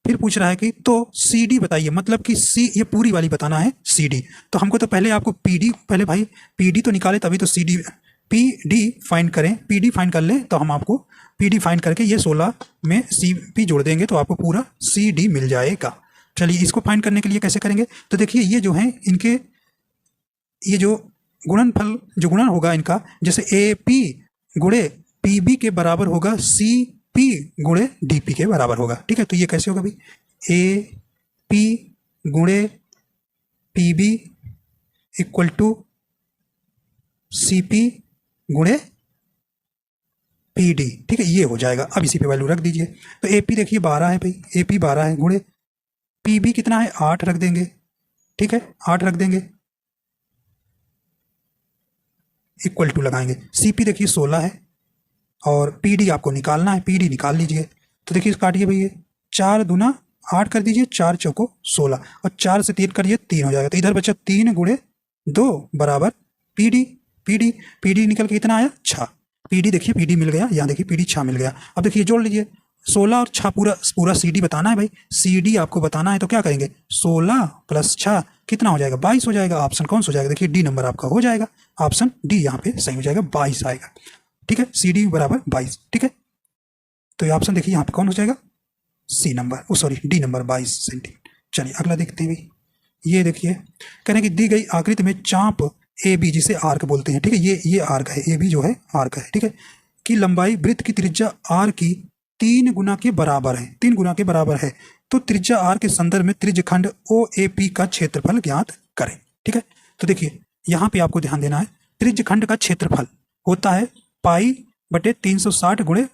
फिर पूछ रहा है कि तो सी डी बताइए, मतलब कि सी ये पूरी वाली बताना है सी डी। तो हमको तो पहले आपको पी डी, पहले भाई पी डी तो निकाले तभी तो C D P D find करें, पी डी फाइंड कर लें तो हम आपको पी डी फाइंड करके ये 16 में सी पी जोड़ देंगे तो आपको पूरा सी डी मिल जाएगा। चलिए इसको फाइंड करने के लिए कैसे करेंगे? तो देखिए ये जो है इनके ये जो गुणनफल जो गुणन होगा इनका, जैसे ए पी गुणे पी बी के बराबर होगा सी पी गुणे डी पी के बराबर होगा, ठीक है। तो ये कैसे होगा भाई? ए पी गुणे P B equal to C P गुणे पी डी, ठीक है। ये हो जाएगा। अब इसी पे वैल्यू रख दीजिए। तो ए पी देखिए 12 है भाई, ए पी 12 है, गुणे पी बी कितना है? 8 रख देंगे, ठीक है, 8 रख देंगे, इक्वल टू लगाएंगे। सी पी देखिए 16 है और पी डी आपको निकालना है, पी डी निकाल लीजिए। तो देखिए काटिए भैया, 4 दूना 8 कर दीजिए, 4 चौको 16 और 4 से 3 करिए 3 हो जाएगा। तो इधर बचा 3 गुणे 2 बराबर पी डी, पी डी निकल के कितना आया? 6। पी डी देखिए, पी डी मिल गया, यहाँ देखिए पी डी 6 मिल गया। अब देखिए जोड़ लीजिए 16 और 6, पूरा सी डी बताना है भाई, सी डी आपको बताना है। तो क्या करेंगे? 16 प्लस 6 कितना हो जाएगा? 22 हो जाएगा। ऑप्शन कौन सा हो जाएगा? देखिए डी नंबर आपका हो जाएगा, ऑप्शन डी यहाँ पे सही हो जाएगा, 22 आएगा, ठीक है। सी डी बराबर 22, ठीक है। तो ये ऑप्शन देखिए यहाँ पे कौन हो जाएगा? C number, sorry D number 22 centimetre. चलिए अगला देखते हैं भाई। ये देखिए कह रहे हैं कि दी गई आकृति में चाप ए बी जिसे आर्क बोलते हैं, ठीक है, ये आर्क है, ए बी जो है आर्क है, ठीक है, की लंबाई वृत्त की त्रिज्या आर की 3 गुना के बराबर है, 3 गुना के बराबर है। तो त्रिज्या आर के संदर्भ में त्रिज्यखंड ओ ए पी का क्षेत्रफल ज्ञात करें, ठीक है। तो देखिए यहाँ पे आपको ध्यान देना है, त्रिज्यखंड का क्षेत्रफल होता है पाई बटे 360 गुणे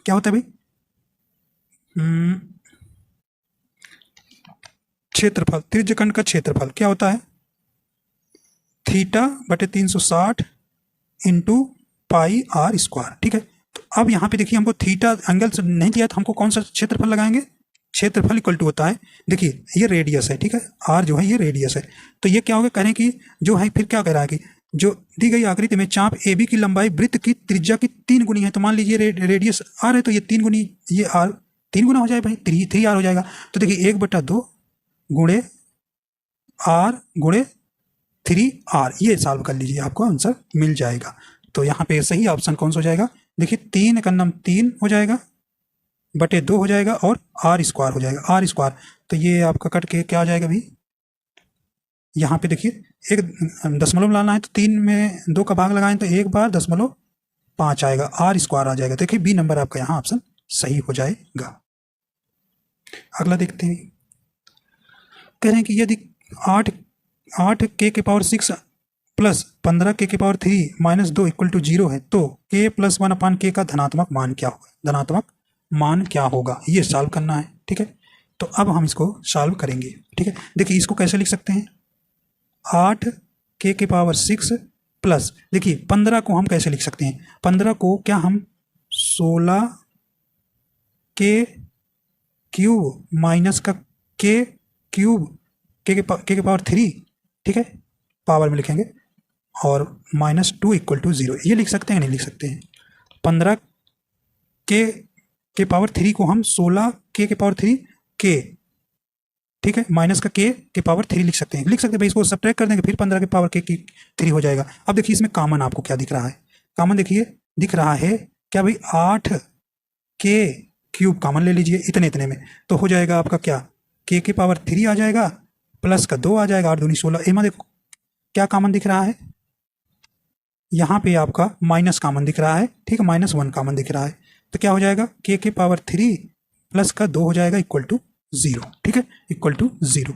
क्या होता है भाई? क्षेत्रफल, त्रिज्यखंड का क्षेत्रफल क्या होता है? थीटा बटे 360 इंटू पाई आर स्क्वायर। ठीक है, तो अब यहाँ पे देखिए हमको थीटा एंगल से नहीं दिया, तो हमको कौन सा क्षेत्रफल लगाएंगे? क्षेत्रफल इक्वल टू होता है, देखिए ये रेडियस है, ठीक है, आर जो है ये रेडियस है, तो ये क्या होगा, करें कि जो है, फिर क्या कह रहा है कि जो दी गई आकृति में चाप ए बी की लंबाई वृत्त की त्रिज्या की 3 गुनी है, तो मान लीजिए रेडियस आर है, तो ये 3 गुनी, ये आर 3 गुना हो जाए भाई, 3 आर हो जाएगा। तो देखिए 1/2 गुणे आर गुणे 3 आर, ये सॉल्व कर लीजिए, आपको आंसर मिल जाएगा। तो यहाँ पे सही ऑप्शन कौन सा हो जाएगा? देखिए 3 का नाम 3 हो जाएगा बटे 2 हो जाएगा और आर स्क्वायर हो जाएगा, आर स्क्वायर, तो ये आपका कट के क्या आ जाएगा भाई? यहाँ पे देखिए एक दशमलव लाना है, तो 3 में 2 का भाग लगाएं तो 1 बार 0.5 आएगा, आर स्क्वायर आ जाएगा। देखिए बी नंबर आपका यहाँ ऑप्शन सही हो जाएगा। अगला देखते हैं, कह रहे हैं कि यदि 8 के पावर 6 प्लस 15 के पावर 3 माइनस 2 इक्वल टू 0 है, तो k प्लस 1 अपान के का धनात्मक मान क्या होगा? धनात्मक मान क्या होगा, ये सॉल्व करना है। ठीक है, तो अब हम इसको सॉल्व करेंगे। ठीक है, देखिए इसको कैसे लिख सकते हैं? 8 के पावर 6 प्लस, देखिए 15 को हम कैसे लिख सकते हैं? 15 को क्या हम 16 के क्यूब माइनस का के क्यूब के पावर 3, ठीक है, पावर में लिखेंगे, और -2 इक्वल टू 0, ये लिख सकते हैं, नहीं लिख सकते हैं? 15 के पावर 3 को हम 16 के पावर 3 के, ठीक है, माइनस का के पावर 3 लिख सकते हैं, भाई, इसको सब्ट्रैक्ट कर देंगे, फिर 15 के पावर के 3 हो जाएगा। अब देखिए इसमें कॉमन आपको क्या दिख रहा है? कॉमन देखिए दिख रहा है क्या भाई? 8 के क्यूब कॉमन ले लीजिए इतने में, तो हो जाएगा आपका क्या? के पावर 3 आ जाएगा प्लस का 2 आ जाएगा, 8 दूनी 16। एमा देखो क्या कॉमन दिख रहा है? यहाँ पे आपका माइनस कॉमन दिख रहा है, ठीक है, -1 कॉमन दिख रहा है, तो क्या हो जाएगा? के पावर 3 प्लस का 2 हो जाएगा इक्वल टू 0, ठीक है, इक्वल टू 0।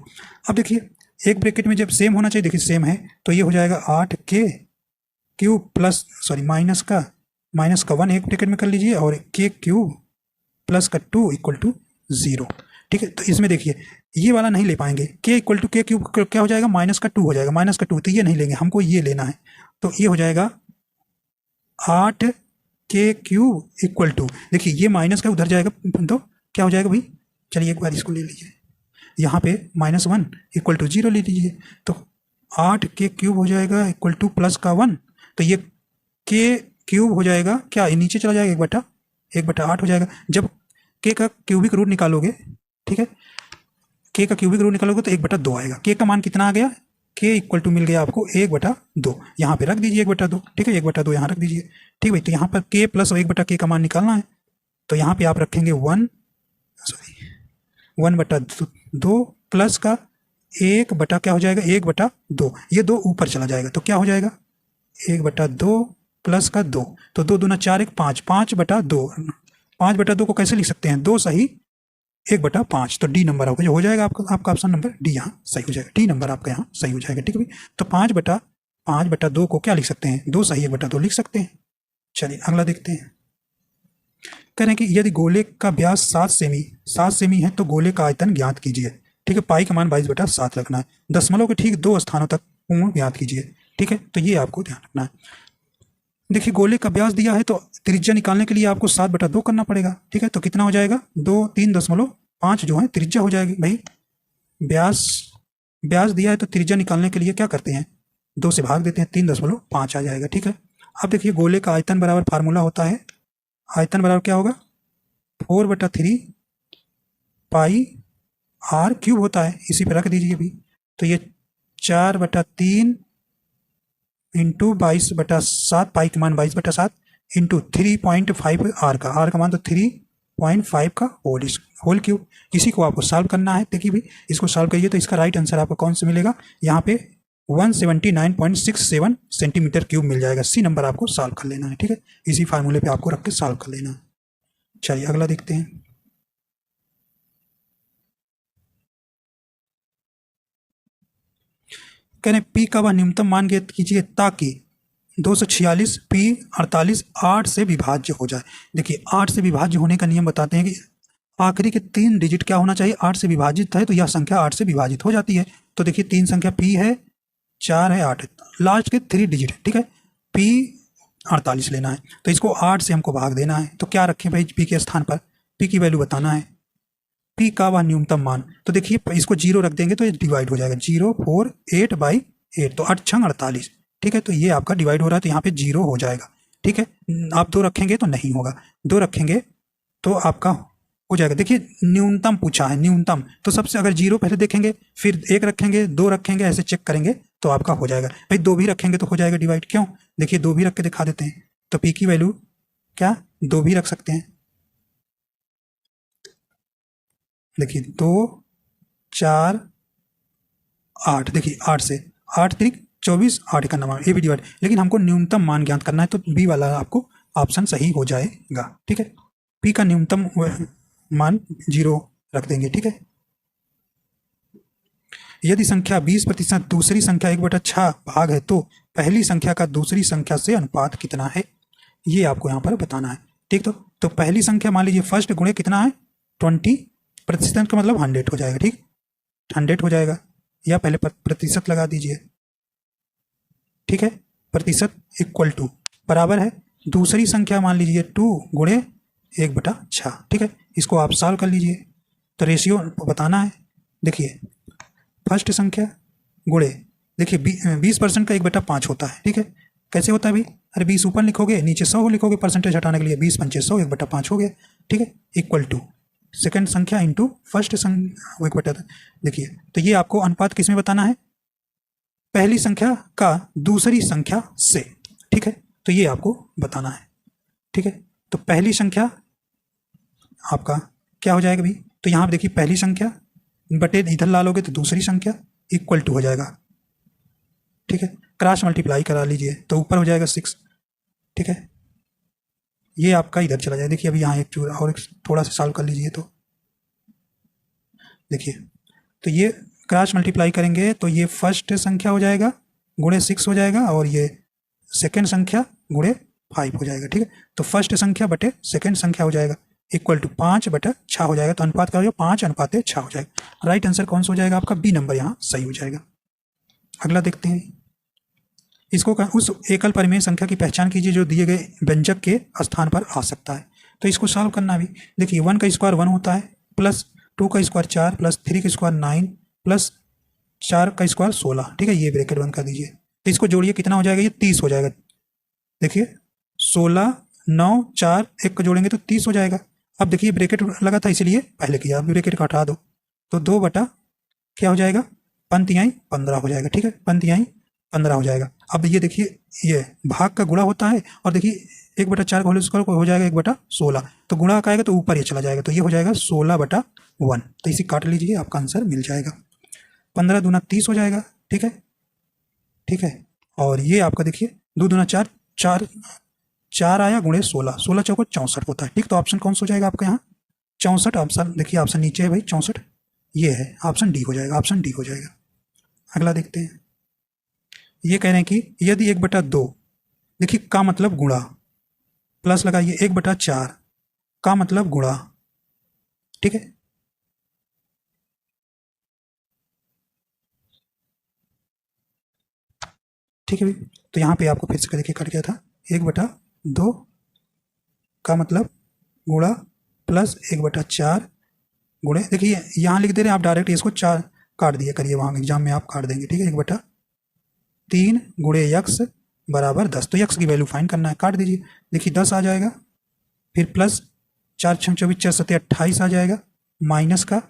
अब देखिए एक ब्रैकेट में जब सेम होना चाहिए, देखिए सेम है, तो ये हो जाएगा 8 के क्यूब प्लस माइनस का 1 एक ब्रैकेट में कर लीजिए, और के क्यूब प्लस का 2 इक्वल टू 0। ठीक है, तो इसमें देखिए ये वाला नहीं ले पाएंगे, के इक्वल टू के क्यूब क्या हो जाएगा? -2 हो जाएगा, -2, तो ये नहीं लेंगे, हमको ये लेना है, तो ये हो जाएगा 8 के क्यूब इक्वल टू, देखिए ये माइनस का उधर जाएगा, तो क्या हो जाएगा भाई? चलिए एक बार इसको ले लीजिए, यहाँ पे -1 इक्वल टू 0 ले लीजिए, तो 8 के क्यूब हो जाएगा इक्वल टू प्लस का 1, तो ये के क्यूब हो जाएगा क्या? ये नीचे चला जाएगा, 1/8 हो जाएगा। जब के का क्यूबिक रूट निकालोगे, ठीक है, के का क्यूबिक रूट निकालोगे तो 1/2 आएगा। के का मान कितना आ गया? के इक्वल टू मिल गया आपको 1/2, यहाँ पे रख दीजिए 1/2, ठीक है, 1/2 यहाँ रख दीजिए। ठीक भाई, तो यहाँ पर के प्लस 1/k का मान निकालना है, तो यहाँ पे आप रखेंगे 1/2 प्लस का 1 क्या हो जाएगा? 1/2, ये 2 ऊपर चला जाएगा, तो क्या हो जाएगा? 1/2 प्लस का 2, तो 2 दूना 4, 1 5, 5/2, 5/2 को कैसे लिख सकते हैं? 2 सही 1/5, तो डी नंबर आपका जो हो जाएगा, आपका ऑप्शन नंबर डी यहाँ सही हो जाएगा, डी नंबर आपका यहाँ सही हो जाएगा। ठीक है भाई, तो 5/2 को क्या लिख सकते हैं? 2 सही 1/2 लिख सकते हैं। चलिए अगला देखते हैं, कह रहे हैं कि यदि गोले का व्यास 7 सेमी है, तो गोले का आयतन ज्ञात कीजिए। ठीक है, पाई का मान 22/7 रखना है, दशमलव के ठीक 2 स्थानों तक पूर्ण ज्ञात कीजिए। ठीक है, तो ये आपको ध्यान रखना है। देखिए गोले का व्यास दिया है, तो त्रिज्या निकालने के लिए आपको 7/2 करना पड़ेगा। ठीक है, तो कितना हो जाएगा? 3.5 जो है त्रिज्या हो जाएगी भाई। व्यास दिया है, तो त्रिज्या निकालने के लिए क्या करते हैं? 2 से भाग देते हैं, 3.5 आ जाएगा। ठीक है, अब देखिए गोले का आयतन बराबर फार्मूला होता है, आयतन बराबर क्या होगा? 4/3 पाई आर क्यूब होता है, इसी पर रख दीजिए भी, तो ये 4/3 इंटू 22/7, पाई का मान 22/7 इंटू 3.5 आर का मान तो 3.5 का होल क्यूब। इसी को आपको सॉल्व करना है। देखिए भाई, इसको सॉल्व करिए तो इसका राइट आंसर आपको कौन सा मिलेगा? यहाँ पे 179.67 सेंटीमीटर क्यूब मिल जाएगा। सी नंबर आपको सॉल्व कर लेना है। ठीक है, इसी फार्मूले पे आपको रख के सॉल्व कर लेना है। चलिए अगला देखते हैं, कह रहे पी का वह न्यूनतम मान ज्ञात कीजिए ताकि 246 पी 48 8 से विभाज्य हो जाए। देखिए 8 से विभाज्य होने का नियम बताते हैं कि आखिरी के 3 डिजिट क्या होना चाहिए, 8 से विभाजित है तो यह संख्या 8 से विभाजित हो जाती है। तो देखिए 3 संख्या पी है, 4 है, 8 है, लास्ट के 3 डिजिट है, ठीक है। पी 48 लेना है तो इसको 8 से हमको भाग देना है। तो क्या रखें भाई पी के स्थान पर, पी की वैल्यू बताना है, पी का वह न्यूनतम मान। तो देखिए इसको 0 रख देंगे तो ये डिवाइड हो जाएगा, 0 4 8/8 तो 8 छंग 48, ठीक है। तो ये आपका डिवाइड हो रहा है तो यहाँ पे 0 हो जाएगा, ठीक है। आप 2 रखेंगे तो नहीं होगा, 2 रखेंगे तो आपका हो जाएगा। देखिए न्यूनतम पूछा है, न्यूनतम, तो सबसे अगर 0 पहले देखेंगे, फिर 1 रखेंगे, 2 रखेंगे, ऐसे चेक करेंगे तो आपका हो जाएगा। भाई 2 भी रखेंगे तो हो जाएगा डिवाइड, क्यों, देखिए 2 भी रख के दिखा देते हैं। तो पी की वैल्यू क्या 2 भी रख सकते हैं, देखिए 2 4 8, देखिए 8 से 8 3 24, 8 का नंबर ये भी डिवाइड, लेकिन हमको न्यूनतम मान ज्ञात करना है तो बी वाला आपको ऑप्शन सही हो जाएगा, ठीक है। पी का न्यूनतम मान 0 रख देंगे, ठीक है। यदि संख्या 20% दूसरी संख्या 1/6 भाग है तो पहली संख्या का दूसरी संख्या से अनुपात कितना है, ये आपको यहाँ पर बताना है, ठीक। तो पहली संख्या मान लीजिए फर्स्ट गुणे कितना है 20%, का मतलब 100 हो जाएगा, ठीक, 100 हो जाएगा, या पहले प्रतिशत लगा दीजिए, ठीक है। प्रतिशत इक्वल टू बराबर है दूसरी संख्या मान लीजिए 2 गुणे 1/6, ठीक है। इसको आप सॉल्व कर लीजिए तो रेशियो बताना है। देखिए फर्स्ट संख्या गुणे, देखिए 20% का 1/5 होता है, ठीक है। कैसे होता है भाई, अरे 20 ऊपर लिखोगे, नीचे 100 लिखोगे परसेंटेज हटाने के लिए, 20 पंचे 100, 1/5 हो गया, ठीक है। इक्वल टू सेकंड संख्या इंटू फर्स्ट संख्या 1/, देखिए तो ये आपको अनुपात किसमें बताना है, पहली संख्या का दूसरी संख्या से, ठीक है। तो ये आपको बताना है, ठीक है। तो पहली संख्या आपका क्या हो जाएगा भाई, तो यहाँ पर देखिए पहली संख्या बटे इधर ला लोगे तो दूसरी संख्या इक्वल टू हो जाएगा, ठीक है। क्रॉस मल्टीप्लाई करा लीजिए तो ऊपर हो जाएगा 6, ठीक है। ये आपका इधर चला जाएगा, देखिए अभी यहाँ एक और थोड़ा सा सॉल्व कर लीजिए तो देखिए, तो ये क्रॉस मल्टीप्लाई करेंगे तो ये फर्स्ट संख्या हो जाएगा गुणे 6 हो जाएगा और ये सेकेंड संख्या गुणे 5 हो जाएगा, ठीक है। तो फर्स्ट संख्या बटे सेकेंड संख्या हो जाएगा इक्वल टू 5/6 हो जाएगा। तो अनुपात का हो जाएगा 5:6 हो जाएगा। राइट आंसर कौन सा हो जाएगा आपका, बी नंबर यहाँ सही हो जाएगा। अगला देखते हैं, इसको उस एकल परिमेय संख्या की पहचान कीजिए जो दिए गए व्यंजक के स्थान पर आ सकता है। तो इसको सॉल्व करना भी, देखिए 1 का स्क्वायर 1 होता है, प्लस 2 का स्क्वायर 4, प्लस 3 का स्क्वायर 9, प्लस 4 का स्क्वायर 16, ठीक है। ये ब्रैकेट बंद कर दीजिए तो इसको जोड़िए कितना हो जाएगा, ये 30 हो जाएगा। देखिए 16 9 4 1 को जोड़ेंगे तो 30 हो जाएगा। अब देखिए ब्रैकेट लगा था इसलिए पहले किया, अब ब्रैकेट को हटा दो तो 2 बटा क्या हो जाएगा, पंक्तियाँ 15 हो जाएगा, ठीक है। पंक्तियाँ 15 हो जाएगा। अब ये देखिए ये भाग का गुणा होता है और देखिए 1/4 का होल स्क्वायर को हो जाएगा 1/16, तो गुणा का आएगा तो ऊपर ये चला जाएगा तो ये हो जाएगा 16/1। तो इसे काट लीजिए आपका आंसर मिल जाएगा। 15 दूना 30 हो जाएगा, ठीक है, ठीक है। और ये आपका देखिए 2 दूना 4, 4 आया गुणे 16, 16 चौको 64 होता है, ठीक। तो ऑप्शन कौन सा हो जाएगा आपका यहाँ 64, ऑप्शन देखिए ऑप्शन नीचे है भाई 64, ये है ऑप्शन डी हो जाएगा, ऑप्शन डी हो जाएगा। अगला देखते हैं, ये कह रहे हैं कि यदि 1/2 देखिए का मतलब गुणा, प्लस लगाइए 1/4 का मतलब गुणा, ठीक है। ठीक है भाई, तो यहाँ पे आपको फिर से देखिए कट गया था, 1/2 का मतलब गुणा प्लस 1/4 गुणे, देखिए यहाँ लिख दे रहे हैं आप डायरेक्ट इसको 4 काट दिया करिए, वहाँ एग्जाम में आप काट देंगे, ठीक है। 1/3 गुणे यक्स बराबर 10, तो यक्स की वैल्यू फाइंड करना है, काट दीजिए, देखिए 10 आ जाएगा, फिर प्लस 4 6 24 4 7 28 आ जाएगा, माइनस का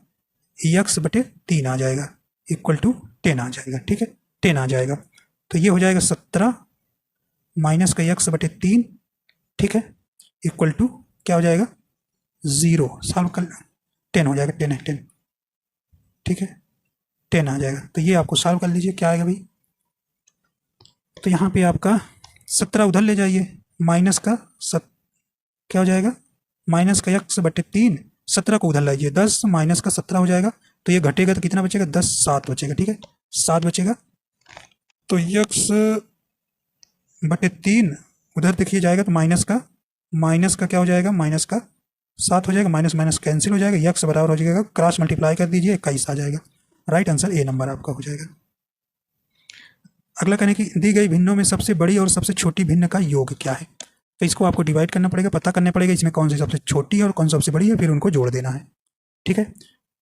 x/3 आ जाएगा इक्वल टू 10 आ जाएगा, ठीक है, 10 आ जाएगा। तो ये हो जाएगा 17 माइनस का x/3, ठीक है, इक्वल टू क्या हो जाएगा 0, सॉल्व कर 10 हो जाएगा, 10 है 10, ठीक है, 10 आ जाएगा। तो ये आपको सॉल्व कर लीजिए क्या आएगा भाई, तो यहाँ पे आपका 17 उधर ले जाइए, माइनस का क्या हो जाएगा माइनस का x/3, 17 को उधर लाइए, 10 माइनस का 17 हो जाएगा, तो ये घटेगा तो कितना बचेगा 10, 7 बचेगा, ठीक है, 7 बचेगा। तो x/3 उधर देखिए जाएगा तो माइनस का क्या हो जाएगा, माइनस का 7 हो जाएगा, माइनस माइनस कैंसिल हो जाएगा, यक्स बराबर हो जाएगा, क्रॉस मल्टीप्लाई कर दीजिए, 21 आ जाएगा। राइट आंसर ए नंबर आपका हो जाएगा। अगला कहने की दी गई भिन्नों में सबसे बड़ी और सबसे छोटी भिन्न का योग क्या है। तो इसको आपको डिवाइड करना पड़ेगा, पता करना पड़ेगा इसमें कौन सी सबसे छोटी है और कौन सबसे बड़ी है, फिर उनको जोड़ देना है। ठीक है,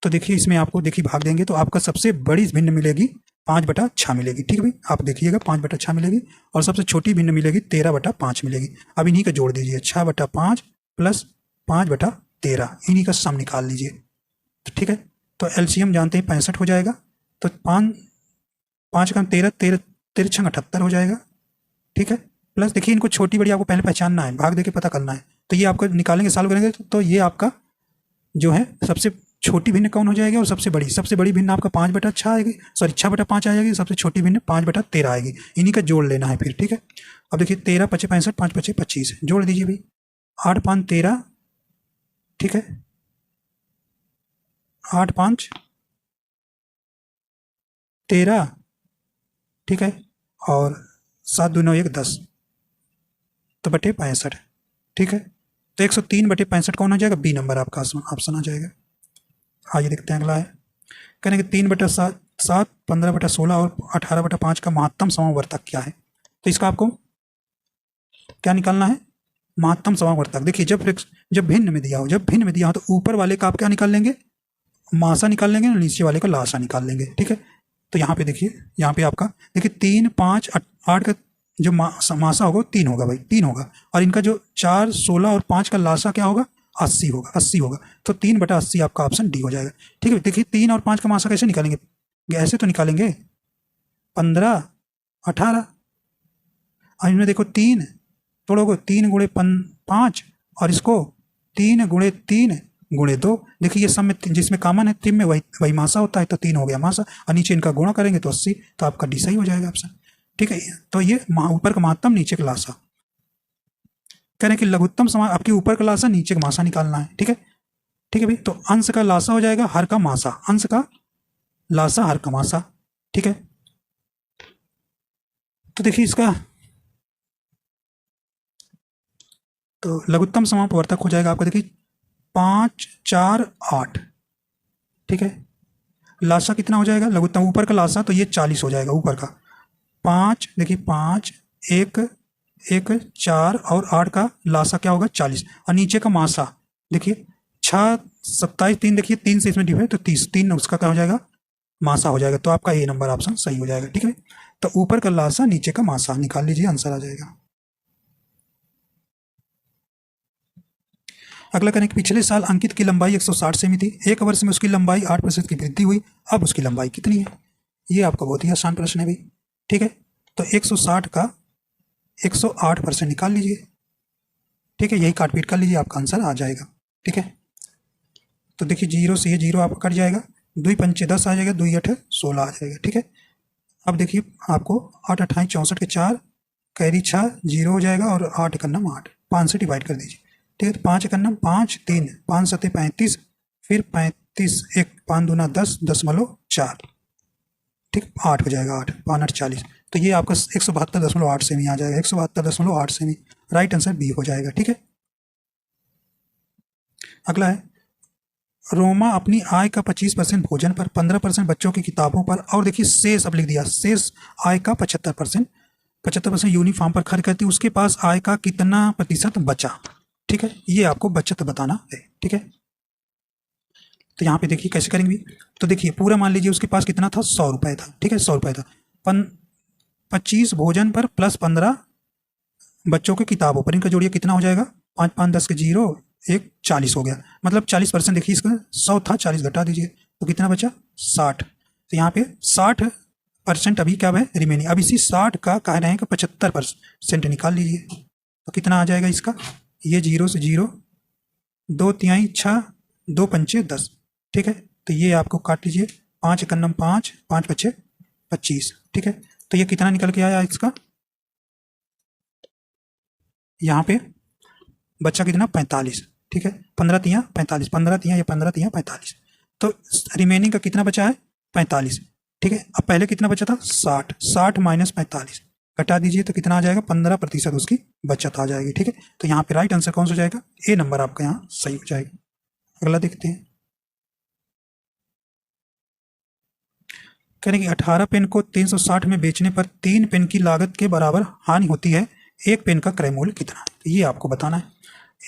तो देखिए इसमें आपको देखिए भाग देंगे तो आपका सबसे बड़ी भिन्न मिलेगी 5/6 मिलेगी। ठीक है भाई, आप देखिएगा 5/6 मिलेगी, और सबसे छोटी भिन्न मिलेगी 13/5 मिलेगी। अब इन्हीं का जोड़ दीजिए, 6/5 प्लस 5/13, इन्हीं का सम निकाल लीजिए। तो ठीक है, तो एलसीएम जानते हैं 65 हो जाएगा, तो 5 का 13, 13 78 हो जाएगा। ठीक है, प्लस देखिए इनको छोटी बड़ी आपको पहले पहचानना है, भाग देके पता करना है, तो ये आपको निकालेंगे, सॉल्व करेंगे तो ये आपका जो है सबसे छोटी भिन्न कौन हो जाएगी और सबसे बड़ी भिन्न आपका 5/6 आएगी, सॉरी 6/5 आ जाएगी, सबसे छोटी भिन्न 5/13 आएगी। इन्हीं का जोड़ लेना है फिर। ठीक है, अब देखिए 13 × 5 = 65, 5 × 5 = 25, जोड़ दीजिए भाई, 8 × 5 = 13। ठीक है, 8 × 5 = 13। ठीक है, और 7 × 2 = 9, 1 = 10, तो बटे 65। ठीक है, तो 103/65 कौन आ जाएगा, बी नंबर आपका ऑप्शन आ जाएगा। आइए देखते हैं अगला है, कहने कि 3/7, 15/16 और 18/5 का महत्तम समावर्तक क्या है। तो इसका आपको क्या निकालना है, महत्तम समावर्तक। देखिए जब भिन्न में दिया हो तो ऊपर वाले का आप क्या निकाल लेंगे, मासा निकाल लेंगे, नीचे वाले का लासा निकाल लेंगे। ठीक है, तो यहाँ पे देखिए, यहाँ पे आपका देखिए 3, 5, 8 का जो मासा होगा 3 होगा भाई, 3 होगा, और इनका जो 4, 16 और 5 का लासा क्या होगा, 80 होगा। तो 3/80 आपका ऑप्शन डी हो जाएगा। ठीक है, देखिए 3 और 5 का मासा कैसे निकालेंगे, ऐसे तो निकालेंगे, 15, 18, और इनमें देखो 3 तोड़ोगे, 3 × 5, और इसको 3 × 3 × 2, देखिए ये सब में जिसमें कॉमन है 3 में वही मासा होता है, तो 3 हो गया मासा, और नीचे इनका गुणा करेंगे तो 80, तो आपका डी सही हो जाएगा ऑप्शन। ठीक है, तो ये ऊपर का महत्तम, नीचे का लासा, कह रहे हैं कि लघुत्तम समान आपके ऊपर का लासा, नीचे का मासा निकालना है। ठीक है, ठीक है भाई, तो अंश का लासा हो जाएगा हर का मासा, अंश का लासा हर का मासा। ठीक है, तो देखिए इसका तो लघुत्तम समापवर्तक हो जाएगा आपका, देखिए 5, 4, 8। ठीक है, लासा कितना हो जाएगा, लघुत्तम ऊपर का लासा तो ये 40 हो जाएगा ऊपर का, 5 देखिए 5, 1, 4 और 8 का लासा क्या होगा 40, और नीचे का मासा देखिए 6, 27, 3 देखिए 3 से इसमें डिवाइड, तो 30, 3 उसका क्या हो जाएगा, मासा हो जाएगा, तो आपका ए नंबर ऑप्शन सही हो जाएगा। ठीक है, तो ऊपर का लासा, नीचे का मासा निकाल लीजिए, आंसर आ जाएगा। अगला करें कि पिछले साल अंकित की लंबाई 160 सेमी थी, एक वर्ष में उसकी लंबाई 8% की वृद्धि हुई, अब उसकी लंबाई कितनी है। ये आपका बहुत ही आसान प्रश्न है भाई। ठीक है, तो 160 का 108% निकाल लीजिए। ठीक है, यही काटपीट कर लीजिए, आपका आंसर आ जाएगा। ठीक है, तो देखिए 0 से ये 0 आपका कट जाएगा, 2 × 5 = 10 आ जाएगा, 2 × 8 = 16 आ जाएगा। ठीक है, अब देखिए आपको 8 × 28 = 64 के 4 कैरी 6 0 हो जाएगा, और 8 × 9 = 8, 5 से डिवाइड कर दीजिए। ठीक है, तो 5 × 9 = 5, 3, 5 × 7 = 35, फिर 35, 1, 5 × 2 = 10, 10.4। ठीक, 8 हो जाएगा, 8, 5 × 8 = 40, तो ये आपका 172.8 सेमी आ जाएगा, 172.8 सेमी, राइट आंसर बी हो जाएगा। ठीक है, अगला है, रोमा अपनी आय का 25% भोजन पर, 15% बच्चों की किताबों पर, और देखिए शेष अब लिख दिया, शेष आय का 75% यूनिफॉर्म पर खर्च करती है, उसके पास आय का कितना प्रतिशत बचा। ठीक है, ये आपको बचत बताना है। ठीक है, तो यहाँ पे देखिए कैसे करेंगे, तो देखिए पूरा मान लीजिए उसके पास कितना था, 100 रुपये था। ठीक है, 100 रुपये था, 25 भोजन पर प्लस 15 बच्चों की किताबों पर, इनका जोड़िए कितना हो जाएगा, 5, 5, 10 के 0, 1, 40 हो गया, मतलब 40%। देखिए इसका 100 था, 40 घटा दीजिए, तो कितना बचा, 60। तो यहाँ पे 60% अभी क्या है रिमेनिंग, अब इसी 60 का कह रहे हैं कि 75% निकाल लीजिए, तो कितना आ जाएगा इसका, ये 0 से 0, 2 तिहाई 6, 2 पंचे 10। ठीक है, तो ये आपको काट लीजिए, 5 × 9 = 5, 5 × 5 = 25। ठीक है, तो ये कितना निकल के आया इसका, यहाँ पे बच्चा कितना, 45। ठीक है, 15 तिहाई 45, 15 तिहाई या 15 तिहाई 45, तो रिमेनिंग का कितना बचा है, 45। ठीक है, अब पहले कितना बचा था, 60, 60 - 45, घटा दीजिए तो कितना आ जाएगा, 15% उसकी बचत आ जाएगी। ठीक है, तो यहाँ पे राइट आंसर कौन सा हो जाएगा, ए नंबर आपका यहाँ सही हो जाएगा। अगला देखते हैं, कह रहे कि 18 पेन को 360 में बेचने पर 3 पेन की लागत के बराबर हानि होती है, एक पेन का क्रय मूल्य कितना है, तो ये आपको बताना है,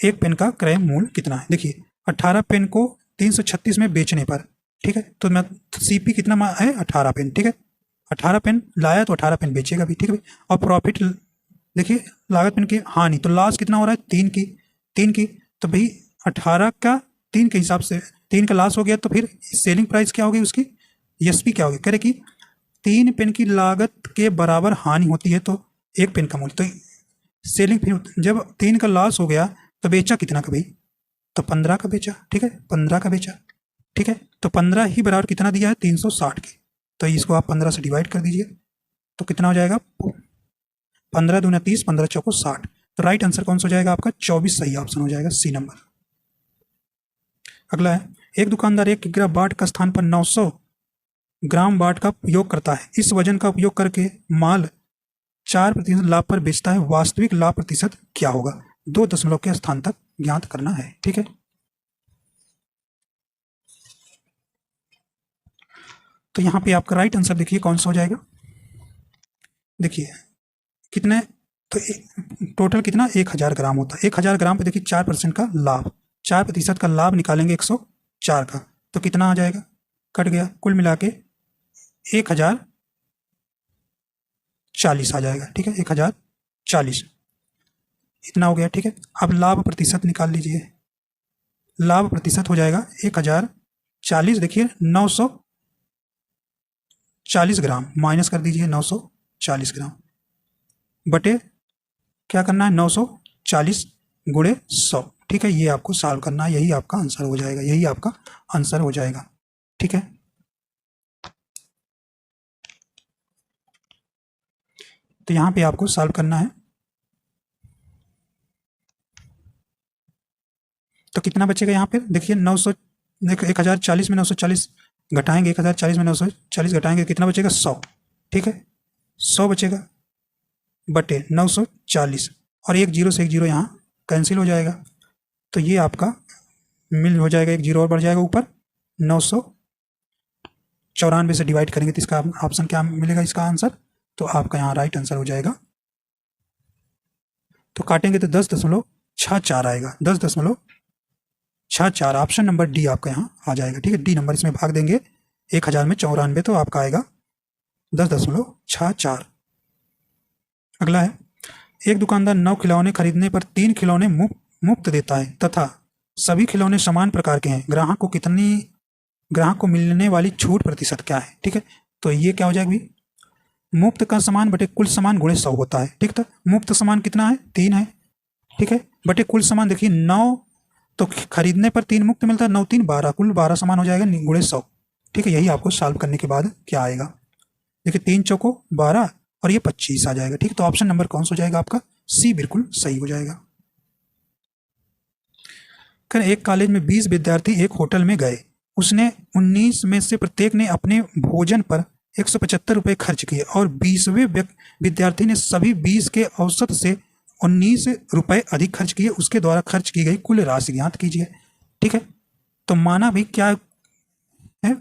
एक पेन का क्रय मूल्य कितना है। देखिए 18 पेन को 336 में बेचने पर, ठीक है, तो मैं सीपी कितना है, 18 पेन। ठीक है, 18 पेन लाया तो 18 पेन बेचेगा भी। ठीक है, और प्रॉफिट देखिए लागत पेन की हानि, तो लॉस कितना हो रहा है, 3 की, तो भाई 18 का 3 के हिसाब से 3 का लॉस हो गया, तो फिर सेलिंग प्राइस क्या होगी उसकी, एसपी क्या होगी, कह रहे कि 3 पेन की लागत के बराबर हानि होती है तो एक पेन का मूल्य, तो सेलिंग फिर जब 3 का लॉस हो गया तो बेचा कितना का भाई, तो 15 का बेचा। ठीक है, 15 का बेचा। ठीक है, तो 15 ही बराबर कितना दिया है, 360 के, तो इसको आप 15 से डिवाइड कर दीजिए तो कितना हो जाएगा, 15 दूना 30, 15 चौको 60, तो राइट आंसर कौन सा हो जाएगा आपका, 24 सही ऑप्शन हो जाएगा, सी नंबर। अगला है, एक दुकानदार 1 किलोग्राम बाट का स्थान पर 900 ग्राम बाट का उपयोग करता है, इस वजन का उपयोग करके माल 4% लाभ पर बेचता है, वास्तविक लाभ प्रतिशत क्या होगा, 2 दशमलव के स्थान तक ज्ञात करना है। ठीक है, तो यहाँ पे आपका राइट आंसर देखिए कौन सा हो जाएगा, देखिए कितने, तो टोटल कितना 1000 ग्राम होता है, 1000 ग्राम पे देखिए 4% का लाभ, 4% का लाभ निकालेंगे 104 का, तो कितना आ जाएगा, कट गया, कुल मिला के 1040 आ जाएगा। ठीक है, 1040 इतना हो गया। ठीक है, अब लाभ प्रतिशत निकाल लीजिए, लाभ प्रतिशत हो जाएगा 1040, देखिए 940 ग्राम माइनस कर दीजिए, 940 ग्राम बटे क्या करना है, 940 गुणे 100। ठीक है, ये आपको सॉल्व करना है, यही आपका आंसर हो जाएगा, यही आपका आंसर हो जाएगा। ठीक है, तो यहाँ पे आपको सॉल्व करना है, तो कितना बचेगा यहाँ पे, देखिए 1040 में 940 घटाएंगे, 1040 में 940 घटाएंगे, कितना बचेगा 100। ठीक है, 100 बचेगा बटे 940, और एक जीरो से एक जीरो यहाँ कैंसिल हो जाएगा, तो ये आपका मिल हो जाएगा, एक जीरो और बढ़ जाएगा ऊपर, 994 से डिवाइड करेंगे तो इसका ऑप्शन क्या मिलेगा, इसका आंसर, तो आपका यहाँ राइट आंसर हो जाएगा, तो काटेंगे तो 10.64 आएगा, 10.64, ऑप्शन नंबर डी आपका यहाँ आ जाएगा। ठीक है, डी नंबर इसमें भाग देंगे 1000 में 94, तो आपका आएगा 10.64। अगला है, एक दुकानदार 9 खिलौने खरीदने पर 3 खिलौने मुफ्त देता है तथा सभी खिलौने समान प्रकार के हैं, ग्राहक को मिलने वाली छूट प्रतिशत क्या है। ठीक है, तो ये क्या हो जाएगा भाई, मुफ्त का सामान बटे कुल सामान गुणे 100 होता है। ठीक है, मुफ्त सामान कितना है, 3 है। ठीक है, बटे कुल सामान देखिए 9, तो खरीदने पर 3 मुफ्त मिलता है, 9 3 12, कुल 12 सामान हो जाएगा गुणे 100। ठीक है, यही आपको सॉल्व करने के बाद क्या आएगा, देखिए 3 चौको 12 और ये 25 आ जाएगा। ठीक है, तो ऑप्शन नंबर कौन सा हो जाएगा आपका, सी बिल्कुल सही हो जाएगा। एक कॉलेज में 20 विद्यार्थी एक होटल में गए, उसने 19 में से प्रत्येक ने अपने भोजन पर 175 रुपये खर्च किए और 20वें विद्यार्थी ने सभी 20 के औसत से 19 रुपये अधिक खर्च किए, उसके द्वारा खर्च की गई कुल राशि ज्ञात कीजिए। ठीक है, तो माना भी क्या है,